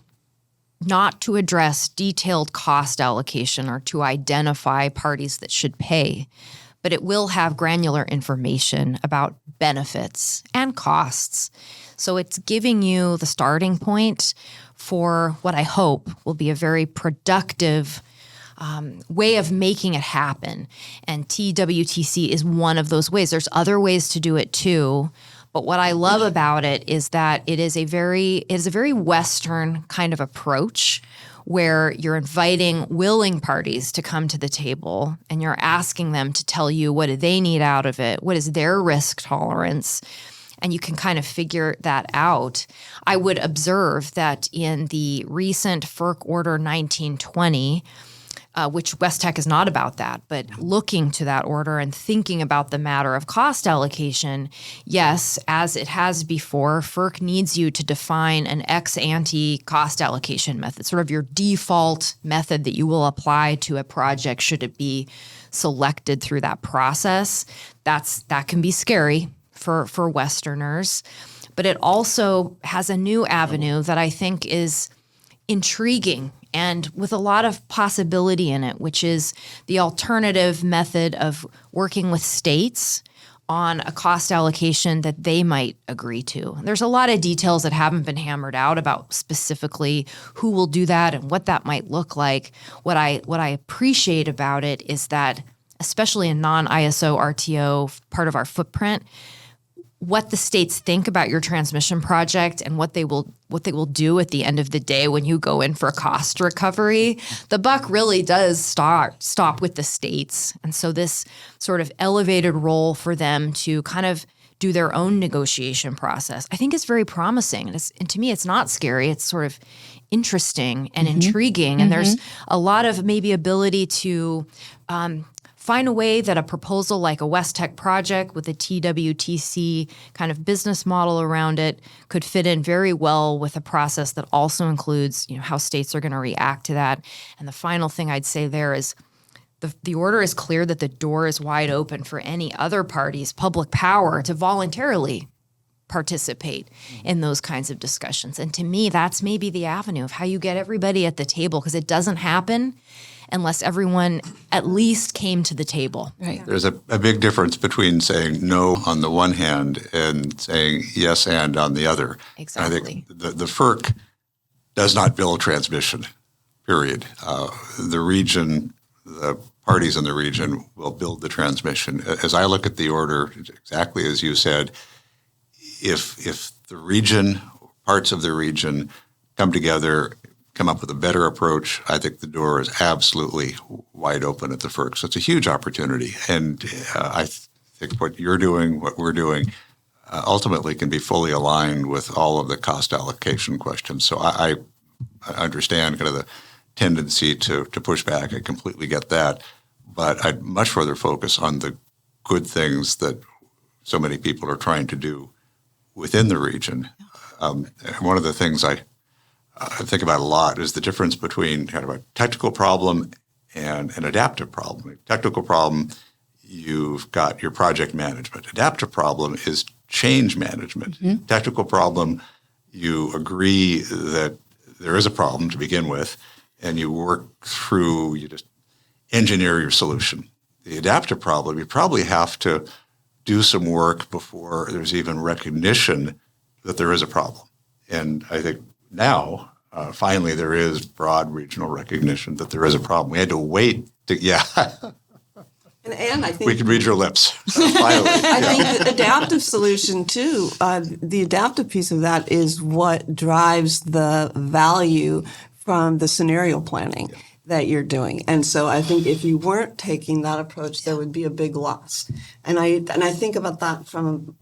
not to address detailed cost allocation or to identify parties that should pay, but it will have granular information about benefits and costs. So it's giving you the starting point for what I hope will be a very productive way of making it happen. And TWTC is one of those ways. There's other ways to do it too. But what I love about it is that it is a very Western kind of approach where you're inviting willing parties to come to the table and you're asking them to tell you what do they need out of it, what is their risk tolerance, and you can kind of figure that out. I would observe that in the recent FERC Order 1920, which WestTech is not about that, but looking to that order and thinking about the matter of cost allocation, yes, as it has before, FERC needs you to define an ex-ante cost allocation method, sort of your default method that you will apply to a project should it be selected through that process. That can be scary for Westerners, but it also has a new avenue that I think is intriguing and with a lot of possibility in it, which is the alternative method of working with states on a cost allocation that they might agree to. There's a lot of details that haven't been hammered out about specifically who will do that and what that might look like. What I appreciate about it is that, especially in non-ISO RTO part of our footprint, what the states think about your transmission project and what they will do at the end of the day when you go in for cost recovery, the buck really does stop with the states. And so this sort of elevated role for them to kind of do their own negotiation process, I think is very promising. And to me, it's not scary. It's sort of interesting and intriguing. And there's a lot of maybe ability to find a way that a proposal like a WestTech project with a TWTC kind of business model around it could fit in very well with a process that also includes, how states are going to react to that. And the final thing I'd say there is the order is clear that the door is wide open for any other parties, public power, to voluntarily participate in those kinds of discussions. And to me, that's maybe the avenue of how you get everybody at the table, because it doesn't happen unless everyone at least came to the table. Right. There's a big difference between saying no on the one hand and saying yes and on the other. Exactly. And I think the FERC does not build transmission, period. The region, the parties in the region will build the transmission. As I look at the order, exactly as you said, if the region, parts of the region come together, come up with a better approach, I think the door is absolutely wide open at the FERC. So it's a huge opportunity. And I think what you're doing, what we're doing, ultimately can be fully aligned with all of the cost allocation questions. So I understand kind of the tendency to push back. I completely get that. But I'd much rather focus on the good things that so many people are trying to do within the region. One of the things I think about a lot is the difference between kind of a technical problem and an adaptive problem. A technical problem, you've got your project management. Adaptive problem is change management. Mm-hmm. Technical problem, you agree that there is a problem to begin with, and you work through, you just engineer your solution. The adaptive problem, you probably have to do some work before there's even recognition that there is a problem. And I think now, finally, there is broad regional recognition that there is a problem. We had to wait to, And And I think we can read your lips. Finally. I think the adaptive solution too, the adaptive piece of that is what drives the value from the scenario planning that you're doing. And so I think if you weren't taking that approach, there would be a big loss. And I think about that from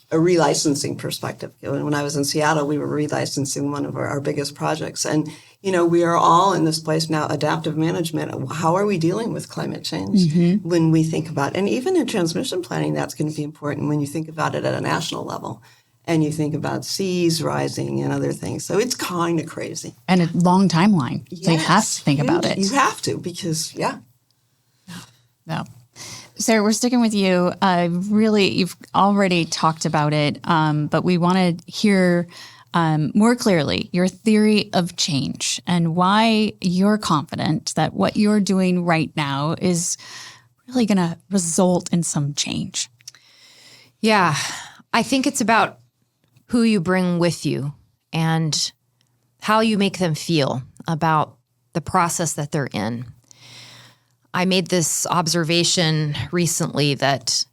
a relicensing perspective. When I was in Seattle, we were relicensing one of our biggest projects. And, we are all in this place now, adaptive management. How are we dealing with climate change when we think about, and even in transmission planning, that's going to be important when you think about it at a national level and you think about seas rising and other things. So it's kind of crazy. And a long timeline. Yes, so you have to think about it. You have to, because, No. Sarah, we're sticking with you. Really, you've already talked about it, but we want to hear more clearly your theory of change and why you're confident that what you're doing right now is really going to result in some change. Yeah, I think it's about who you bring with you and how you make them feel about the process that they're in. I made this observation recently that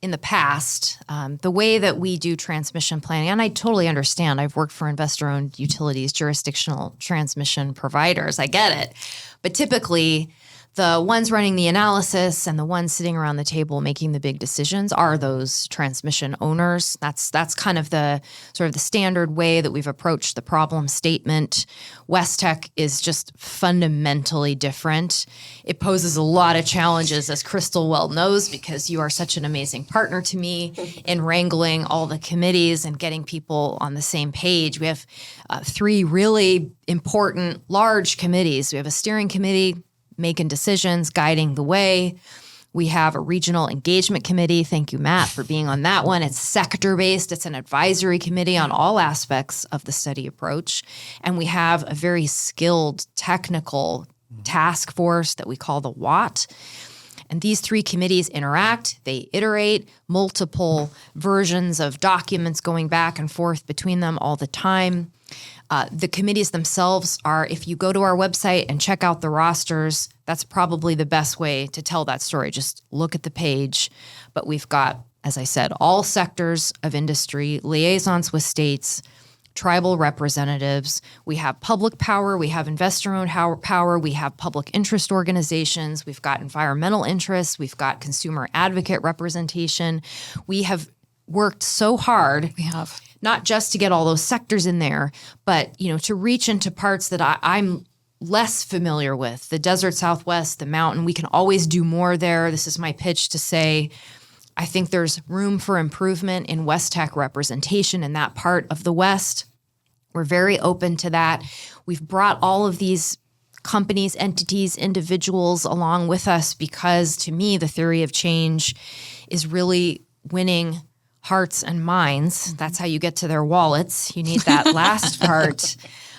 in the past, the way that we do transmission planning, and I totally understand, I've worked for investor-owned utilities, jurisdictional transmission providers, I get it. But typically, the ones running the analysis and the ones sitting around the table making the big decisions are those transmission owners. That's kind of the sort of the standard way that we've approached the problem statement. WTEC is just fundamentally different. It poses a lot of challenges, as Crystal well knows, because you are such an amazing partner to me in wrangling all the committees and getting people on the same page. We have 3 really important, large committees. We have a steering committee making decisions, guiding the way. We have a regional engagement committee. Thank you, Matt, for being on that one. It's sector-based. It's an advisory committee on all aspects of the study approach. And we have a very skilled technical task force that we call the WAT. And these 3 committees interact. They iterate multiple versions of documents going back and forth between them all the time. The committees themselves are, if you go to our website and check out the rosters, that's probably the best way to tell that story. Just look at the page. But we've got, as I said, all sectors of industry, liaisons with states, tribal representatives. We have public power. We have investor-owned power. We have public interest organizations. We've got environmental interests. We've got consumer advocate representation. We have worked so hard. We have. Not just to get all those sectors in there, but to reach into parts that I'm less familiar with, the desert Southwest, the mountain. We can always do more there. This is my pitch to say, I think there's room for improvement in WTEC representation in that part of the West. We're very open to that. We've brought all of these companies, entities, individuals along with us because, to me, the theory of change is really winning hearts and minds. That's how you get to their wallets. You need that last part,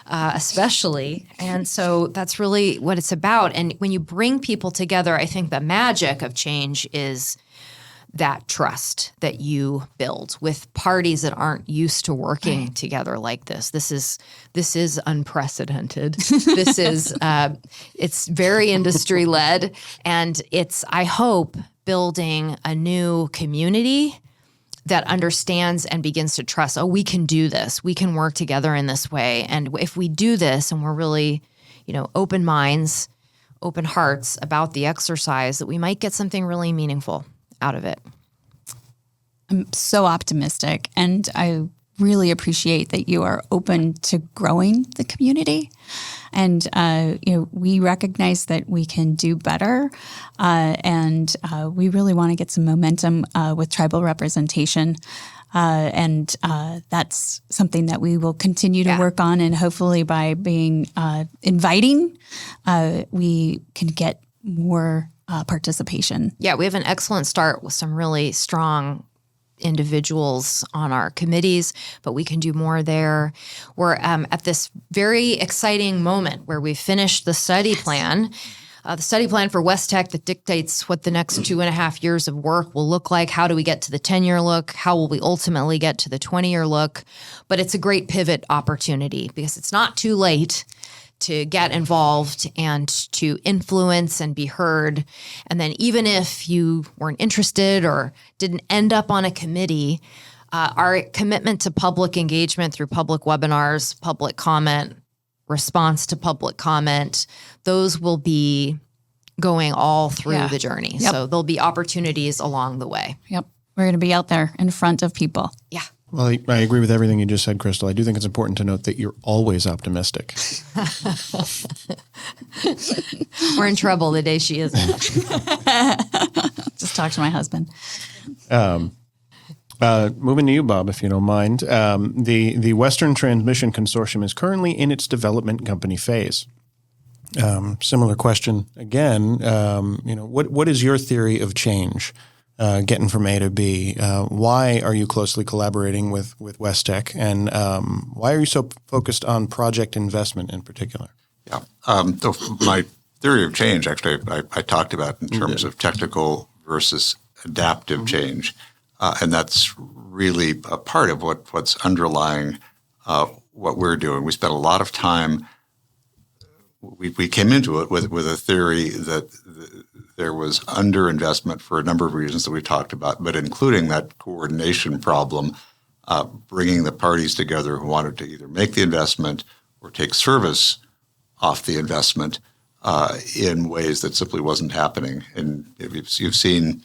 especially. And so that's really what it's about. And when you bring people together, I think the magic of change is that trust that you build with parties that aren't used to working together like this. This is unprecedented. This is it's very industry led, and it's, I hope, building a new community that understands and begins to trust, we can do this. We can work together in this way. And if we do this and we're really, open minds, open hearts about the exercise, that we might get something really meaningful out of it. I'm so optimistic, and I really appreciate that you are open to growing the community. And, we recognize that we can do better. And we really want to get some momentum with tribal representation. And that's something that we will continue to work on. And hopefully by being inviting, we can get more participation. Yeah, we have an excellent start with some really strong individuals on our committees, but we can do more there. We're at this very exciting moment where we've finished the study plan. The study plan for WTEC that dictates what the next 2.5 years of work will look like. How do we get to the 10-year look? How will we ultimately get to the 20-year look? But it's a great pivot opportunity because it's not too late to get involved and to influence and be heard. And then even if you weren't interested or didn't end up on a committee, our commitment to public engagement through public webinars, public comment, response to public comment, those will be going all through the journey. Yep. So there'll be opportunities along the way. Yep. We're going to be out there in front of people. Yeah. Well, I agree with everything you just said, Crystal. I do think it's important to note that you're always optimistic. We're in trouble the day she isn't. Just talk to my husband. Moving to you, Bob, if you don't mind. The Western Transmission Consortium is currently in its development company phase. Similar question again. What is your theory of change, getting from A to B? Why are you closely collaborating with WestTech, and why are you so focused on project investment in particular? Yeah. My theory of change, actually, I talked about in terms of technical versus adaptive change. And that's really a part of what's underlying what we're doing. We spent a lot of time. We came into it with a theory that there was underinvestment for a number of reasons that we talked about, but including that coordination problem, bringing the parties together who wanted to either make the investment or take service off the investment in ways that simply wasn't happening. And you've seen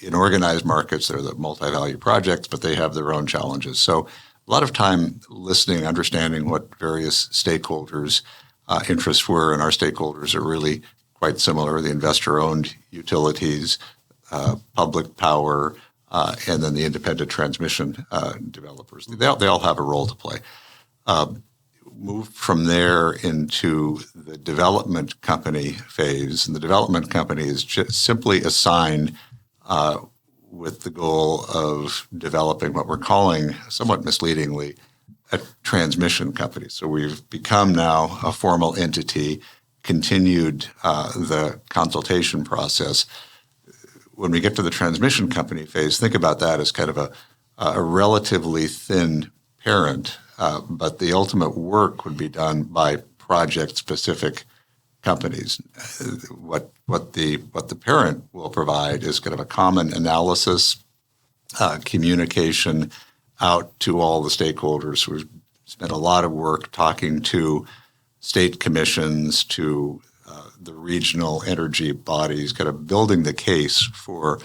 in organized markets, they're the multi-value projects, but they have their own challenges. So a lot of time listening, understanding what various stakeholders' interests were, and our stakeholders are really quite similar: the investor-owned utilities, public power, and then the independent transmission developers. They all have a role to play. Moved from there into the development company phase, and the development company is just simply assigned with the goal of developing what we're calling, somewhat misleadingly, a transmission company. So we've become now a formal entity, continued the consultation process. When we get to the transmission company phase, think about that as kind of a relatively thin parent, but the ultimate work would be done by project-specific companies. What the parent will provide is kind of a common analysis, communication out to all the stakeholders. We've spent a lot of work talking to state commissions, to the regional energy bodies, kind of building the case for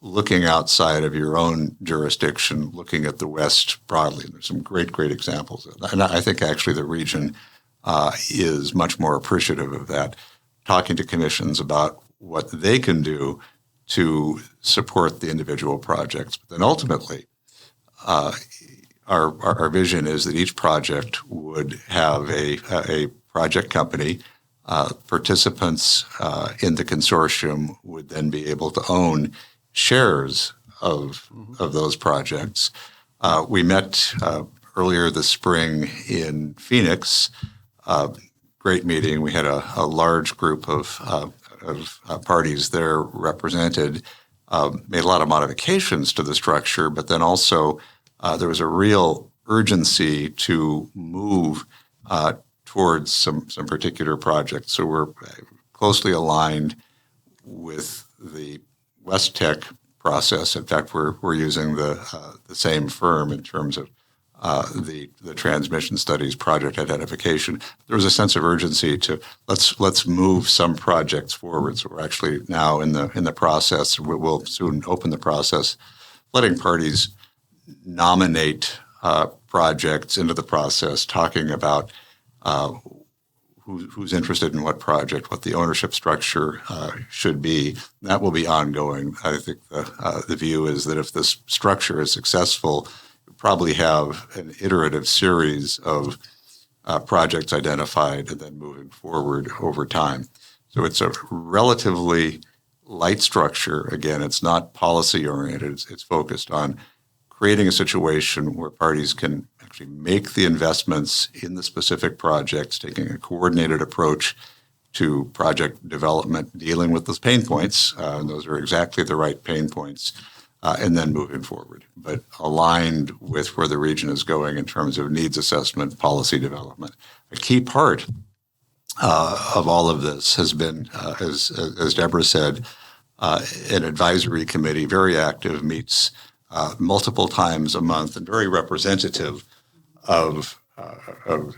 looking outside of your own jurisdiction, looking at the West broadly. And there's some great examples of that. And I think actually the region is much more appreciative of that, talking to commissions about what they can do to support the individual projects. But then ultimately, our vision is that each project would have a project company. Participants in the consortium would then be able to own shares of those projects. We met earlier this spring in Phoenix. Great meeting. We had a large group of parties there represented. Made a lot of modifications to the structure, but then also there was a real urgency to move towards some particular projects. So we're closely aligned with the WestTech process. In fact, we're using the same firm in terms of the transmission studies project identification. There was a sense of urgency to let's move some projects forward. So we're actually now in the process. We'll soon open the process, letting parties nominate projects into the process, talking about who's interested in what project, what the ownership structure should be. That will be ongoing. I think the view is that if this structure is successful, we'll probably have an iterative series of projects identified and then moving forward over time. So it's a relatively light structure. Again, it's not policy-oriented. It's focused on creating a situation where parties can actually make the investments in the specific projects, taking a coordinated approach to project development, dealing with those pain points, and those are exactly the right pain points, and then moving forward, but aligned with where the region is going in terms of needs assessment, policy development. A key part of all of this has been, as Deborah said, an advisory committee, very active, meets multiple times a month, and very representative of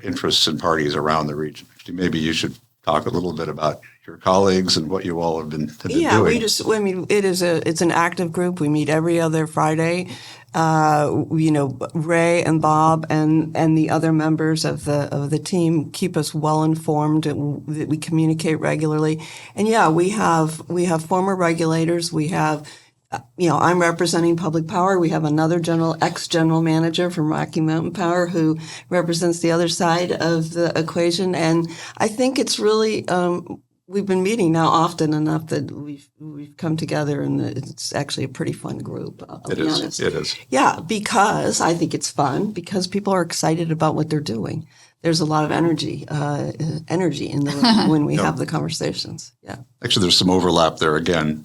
interests and parties around the region. Actually, maybe you should talk a little bit about your colleagues and what you all have been doing. Yeah, it's an active group. We meet every other Friday. Ray and Bob and the other members of the team keep us well informed. We communicate regularly, and we have former regulators. We have, I'm representing Public Power. We have another ex-general manager from Rocky Mountain Power who represents the other side of the equation. And I think it's really, we've been meeting now often enough that we've come together, and it's actually a pretty fun group. It is. Yeah, because I think it's fun, because people are excited about what they're doing. There's a lot of energy in the room when we have the conversations. Yeah. Actually, there's some overlap there again.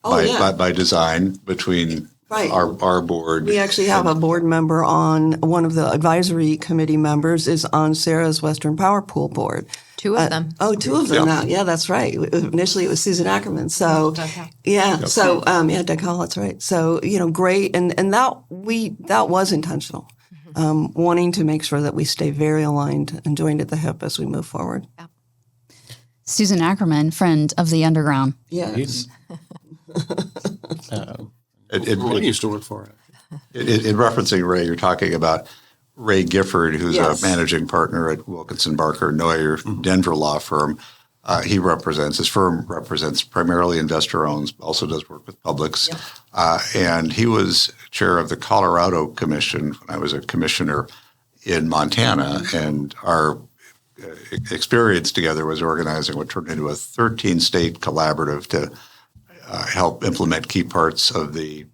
By design between our board. We actually have a board member on, one of the advisory committee members is on Sarah's Western Power Pool board. Two of them. Two of them now. Yeah, that's right. Initially it was Susan Ackerman. So, Doug Hall, that's right. So, great. And that was intentional. Wanting to make sure that we stay very aligned and joined at the hip as we move forward. Yeah. Susan Ackerman, friend of the Underground. Yes. It used to work for it. In referencing Ray, you're talking about Ray Gifford, who's a managing partner at Wilkinson Barker Neuer Denver law firm. His firm represents primarily investor-owned, also does work with publics. Yep. And he was chair of the Colorado Commission when I was a commissioner in Montana. And our experience together was organizing what turned into a 13-state collaborative to help implement key parts of the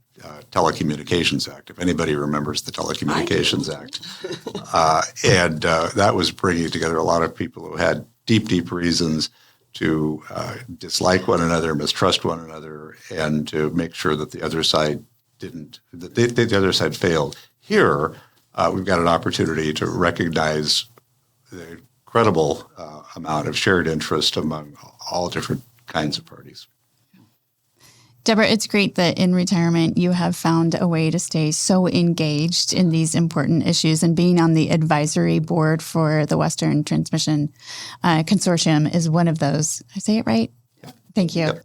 Telecommunications Act, if anybody remembers the Telecommunications Act. And that was bringing together a lot of people who had deep reasons to dislike one another, mistrust one another, and to make sure that the other side the other side failed. Here, we've got an opportunity to recognize the incredible amount of shared interest among all different kinds of parties. Deborah, it's great that in retirement you have found a way to stay so engaged in these important issues, and being on the advisory board for the Western Transmission Consortium is one of those. I say it right? Yep. Thank you. Yep.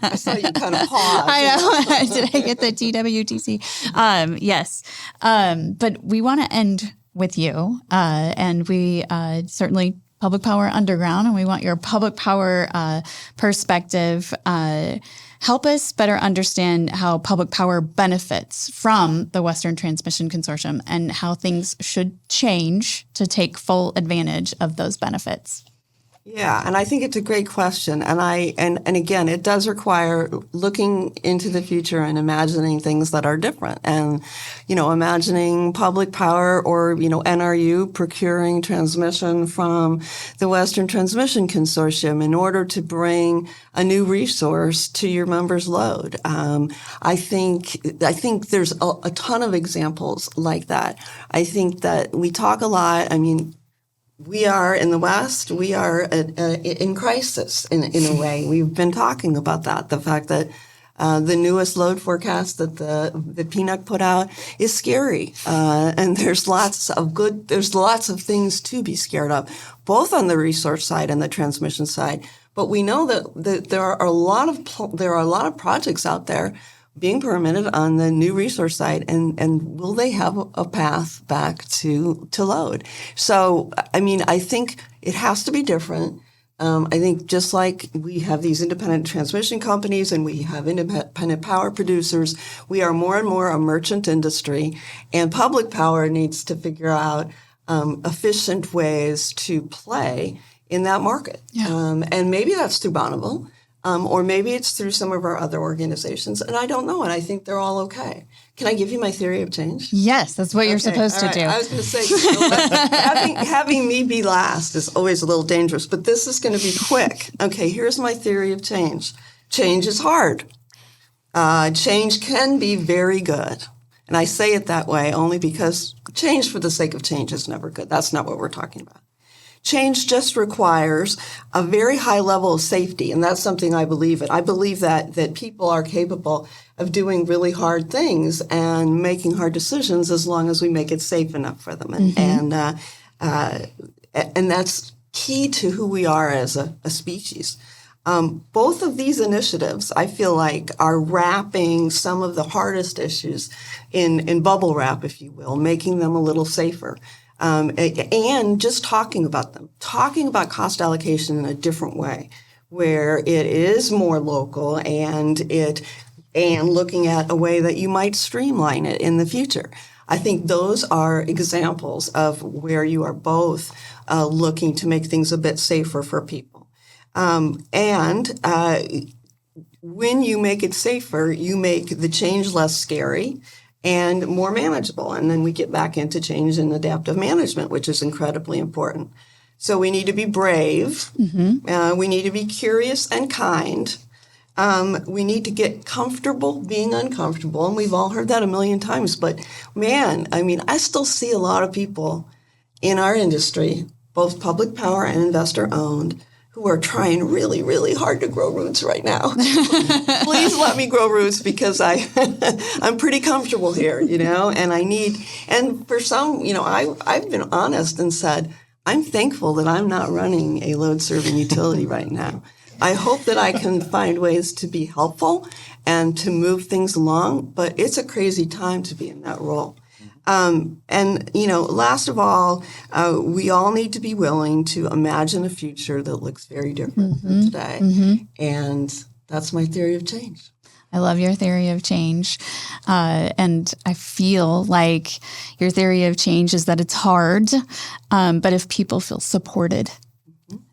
I saw you kind of pause. I know. Did I get the TWTC? Yes. But we want to end with you, and we certainly Public Power Underground, and we want your public power perspective. Help us better understand how public power benefits from the Western Transmission Consortium and how things should change to take full advantage of those benefits. Yeah, and I think it's a great question. And again, it does require looking into the future and imagining things that are different. And, imagining public power or, NRU procuring transmission from the Western Transmission Consortium in order to bring a new resource to your members' load. I think there's a ton of examples like that. I think that we talk a lot. We are in the West, we are in crisis in a way. We've been talking about that, the fact that the newest load forecast that the PNUC put out is scary. And there's lots of things to be scared of, both on the resource side and the transmission side. But we know that there are a lot of projects out there being permitted on the new resource side, and will they have a path back to load? So, I think it has to be different. I think just like we have these independent transmission companies and we have independent power producers, we are more and more a merchant industry, and public power needs to figure out efficient ways to play in that market. Yeah. And maybe that's through Bonneville. Or maybe it's through some of our other organizations, and I don't know, and I think they're all okay. Can I give you my theory of change? Yes, that's what you're supposed to do. I was going to say, having me be last is always a little dangerous, but this is going to be quick. Okay, here's my theory of change. Change is hard. Change can be very good. And I say it that way only because change for the sake of change is never good. That's not what we're talking about. Change just requires a very high level of safety, and that's something I believe in. I believe that people are capable of doing really hard things and making hard decisions as long as we make it safe enough for them. And that's key to who we are as a species. Both of these initiatives, I feel like, are wrapping some of the hardest issues in bubble wrap, if you will, making them a little safer. And just talking about them, talking about cost allocation in a different way, where it is more local and looking at a way that you might streamline it in the future. I think those are examples of where you are both looking to make things a bit safer for people. When you make it safer, you make the change less scary and more manageable. And then we get back into change and adaptive management, which is incredibly important. So we need to be brave. We need to be curious and kind. We need to get comfortable being uncomfortable. And we've all heard that a million times. But man, I mean, I still see a lot of people in our industry, both public power and investor owned, who are trying really, really hard to grow roots right now. Please let me grow roots because I'm pretty comfortable here, and for some, I've been honest and said, I'm thankful that I'm not running a load serving utility right now. I hope that I can find ways to be helpful and to move things along, but it's a crazy time to be in that role. Last of all, we all need to be willing to imagine a future that looks very different than today. And that's my theory of change. I love your theory of change. And I feel like your theory of change is that it's hard, but if people feel supported,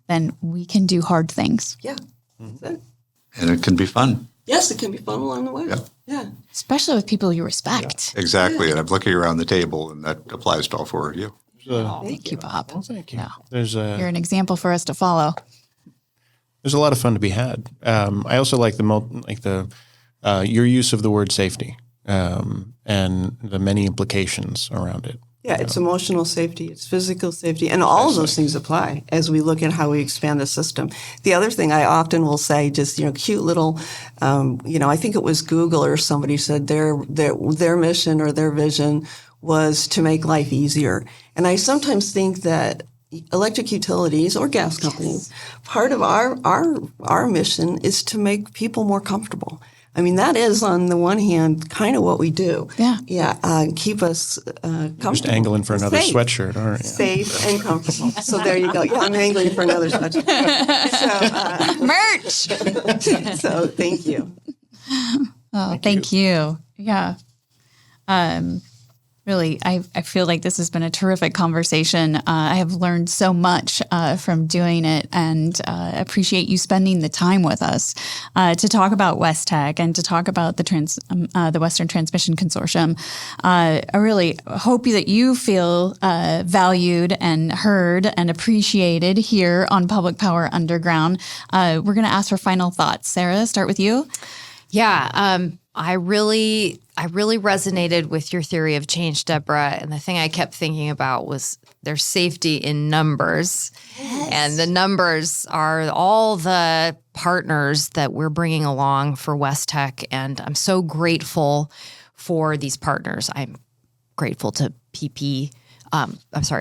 then we can do hard things. Yeah. That's it. And it can be fun. Yes, it can be fun along the way. Yeah. Especially with people you respect. Yeah, exactly. And I'm looking around the table, and that applies to all four of you. Thank you, Bob. Well, thank you. Yeah. You're an example for us to follow. There's a lot of fun to be had. I also like your use of the word safety and the many implications around it. Yeah, it's emotional safety, it's physical safety, and all of those things apply as we look at how we expand the system. The other thing I often will say, just, cute little, I think it was Google or somebody said their mission or their vision was to make life easier. And I sometimes think that electric utilities or gas companies, part of our mission is to make people more comfortable. I mean, that is, on the one hand, kind of what we do. Yeah. Yeah. Keep us comfortable. Just angling for another sweatshirt, aren't you? Safe and comfortable. So there you go. Yeah, I'm angling for another sweatshirt. Merch! So thank you. Oh, thank you. Yeah. Really, I feel like this has been a terrific conversation. I have learned so much from doing it, and appreciate you spending the time with us to talk about WestTech and to talk about the Western Transmission Consortium. I really hope that you feel valued and heard and appreciated here on Public Power Underground. We're going to ask for final thoughts. Sarah, start with you. Yeah. I really resonated with your theory of change, Deborah. And the thing I kept thinking about was there's safety in numbers. Yes. And the numbers are all the partners that we're bringing along for WestTech. And I'm so grateful for these partners. I'm grateful to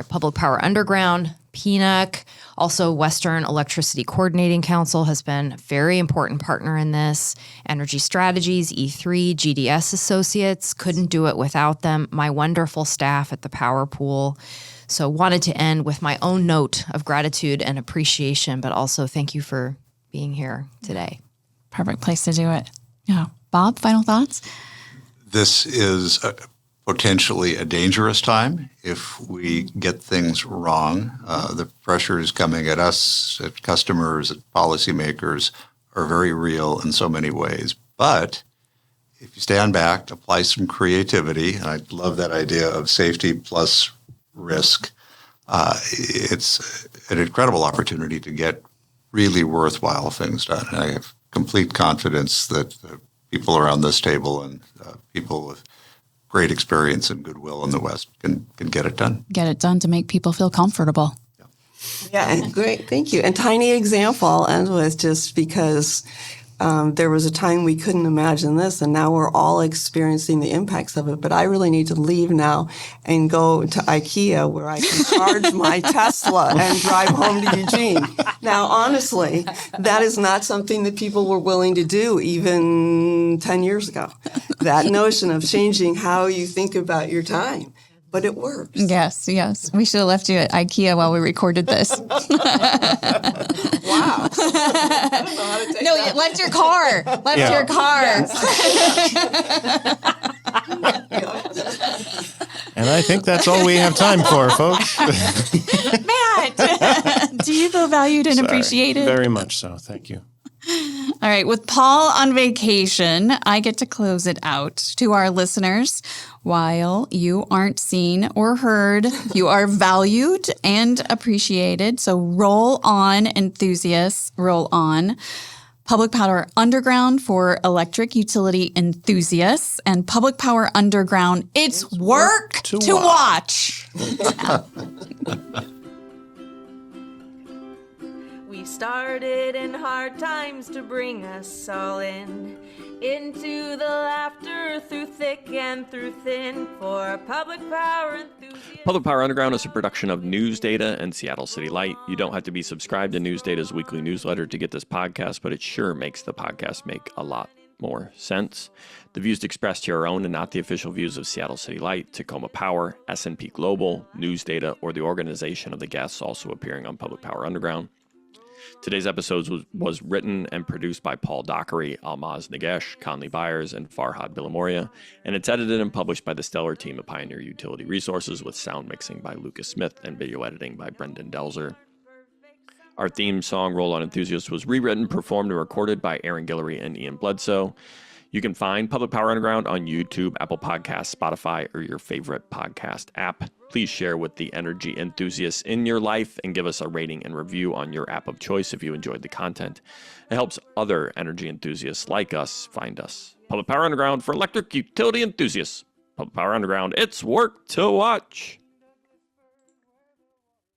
Public Power Underground, PNUC, also Western Electricity Coordinating Council has been a very important partner in this. Energy Strategies, E3, GDS Associates, couldn't do it without them. My wonderful staff at the Power Pool. So wanted to end with my own note of gratitude and appreciation, but also thank you for being here today. Perfect place to do it. Yeah. Bob, final thoughts? This is potentially a dangerous time if we get things wrong. The pressures coming at us, at customers, at policymakers are very real in so many ways. But if you stand back, apply some creativity, and I love that idea of safety plus risk, it's an incredible opportunity to get really worthwhile things done. And I have complete confidence that the people around this table and people with great experience and goodwill in the West can get it done. Get it done to make people feel comfortable. Yeah, great. Thank you. And tiny example I'll end with, just because there was a time we couldn't imagine this, and now we're all experiencing the impacts of it. But I really need to leave now and go to IKEA, where I can charge my Tesla and drive home to Eugene. Now, honestly, that is not something that people were willing to do even 10 years ago. That notion of changing how you think about your time. But it works. Yes. We should have left you at IKEA while we recorded this. Wow. I don't know how to take No, that. you left your car. Your car. And I think that's all we have time for, folks. Matt, do you feel valued and appreciated? Very much so. Thank you. All right. With Paul on vacation, I get to close it out. To our listeners, while you aren't seen or heard, you are valued and appreciated. So roll on, enthusiasts, roll on. Public Power Underground for electric utility enthusiasts, and Public Power Underground, it's work to watch. We started in hard times to bring us all into the laughter through thick and through thin for public power enthusiasts. Public Power Underground is a production of News Data and Seattle City Light. You don't have to be subscribed to News Data's weekly newsletter to get this podcast, but it sure makes the podcast make a lot more sense. The views expressed here are own and not the official views of Seattle City Light, Tacoma Power, S&P Global, News Data, or the organization of the guests also appearing on Public Power Underground. Today's episode was written and produced by Paul Dockery, Almaz Nagesh, Conley Byers, and Farhad Bilamoria, and it's edited and published by the stellar team of Pioneer Utility Resources, with sound mixing by Lucas Smith and video editing by Brendan Delzer. Our theme song, Roll On Enthusiast, was rewritten, performed, and recorded by Aaron Guillory and Ian Bledsoe. You can find Public Power Underground on YouTube, Apple Podcasts, Spotify, or your favorite podcast app. Please share with the energy enthusiasts in your life and give us a rating and review on your app of choice if you enjoyed the content. It helps other energy enthusiasts like us find us. Public Power Underground for electric utility enthusiasts. Public Power Underground, it's work to watch.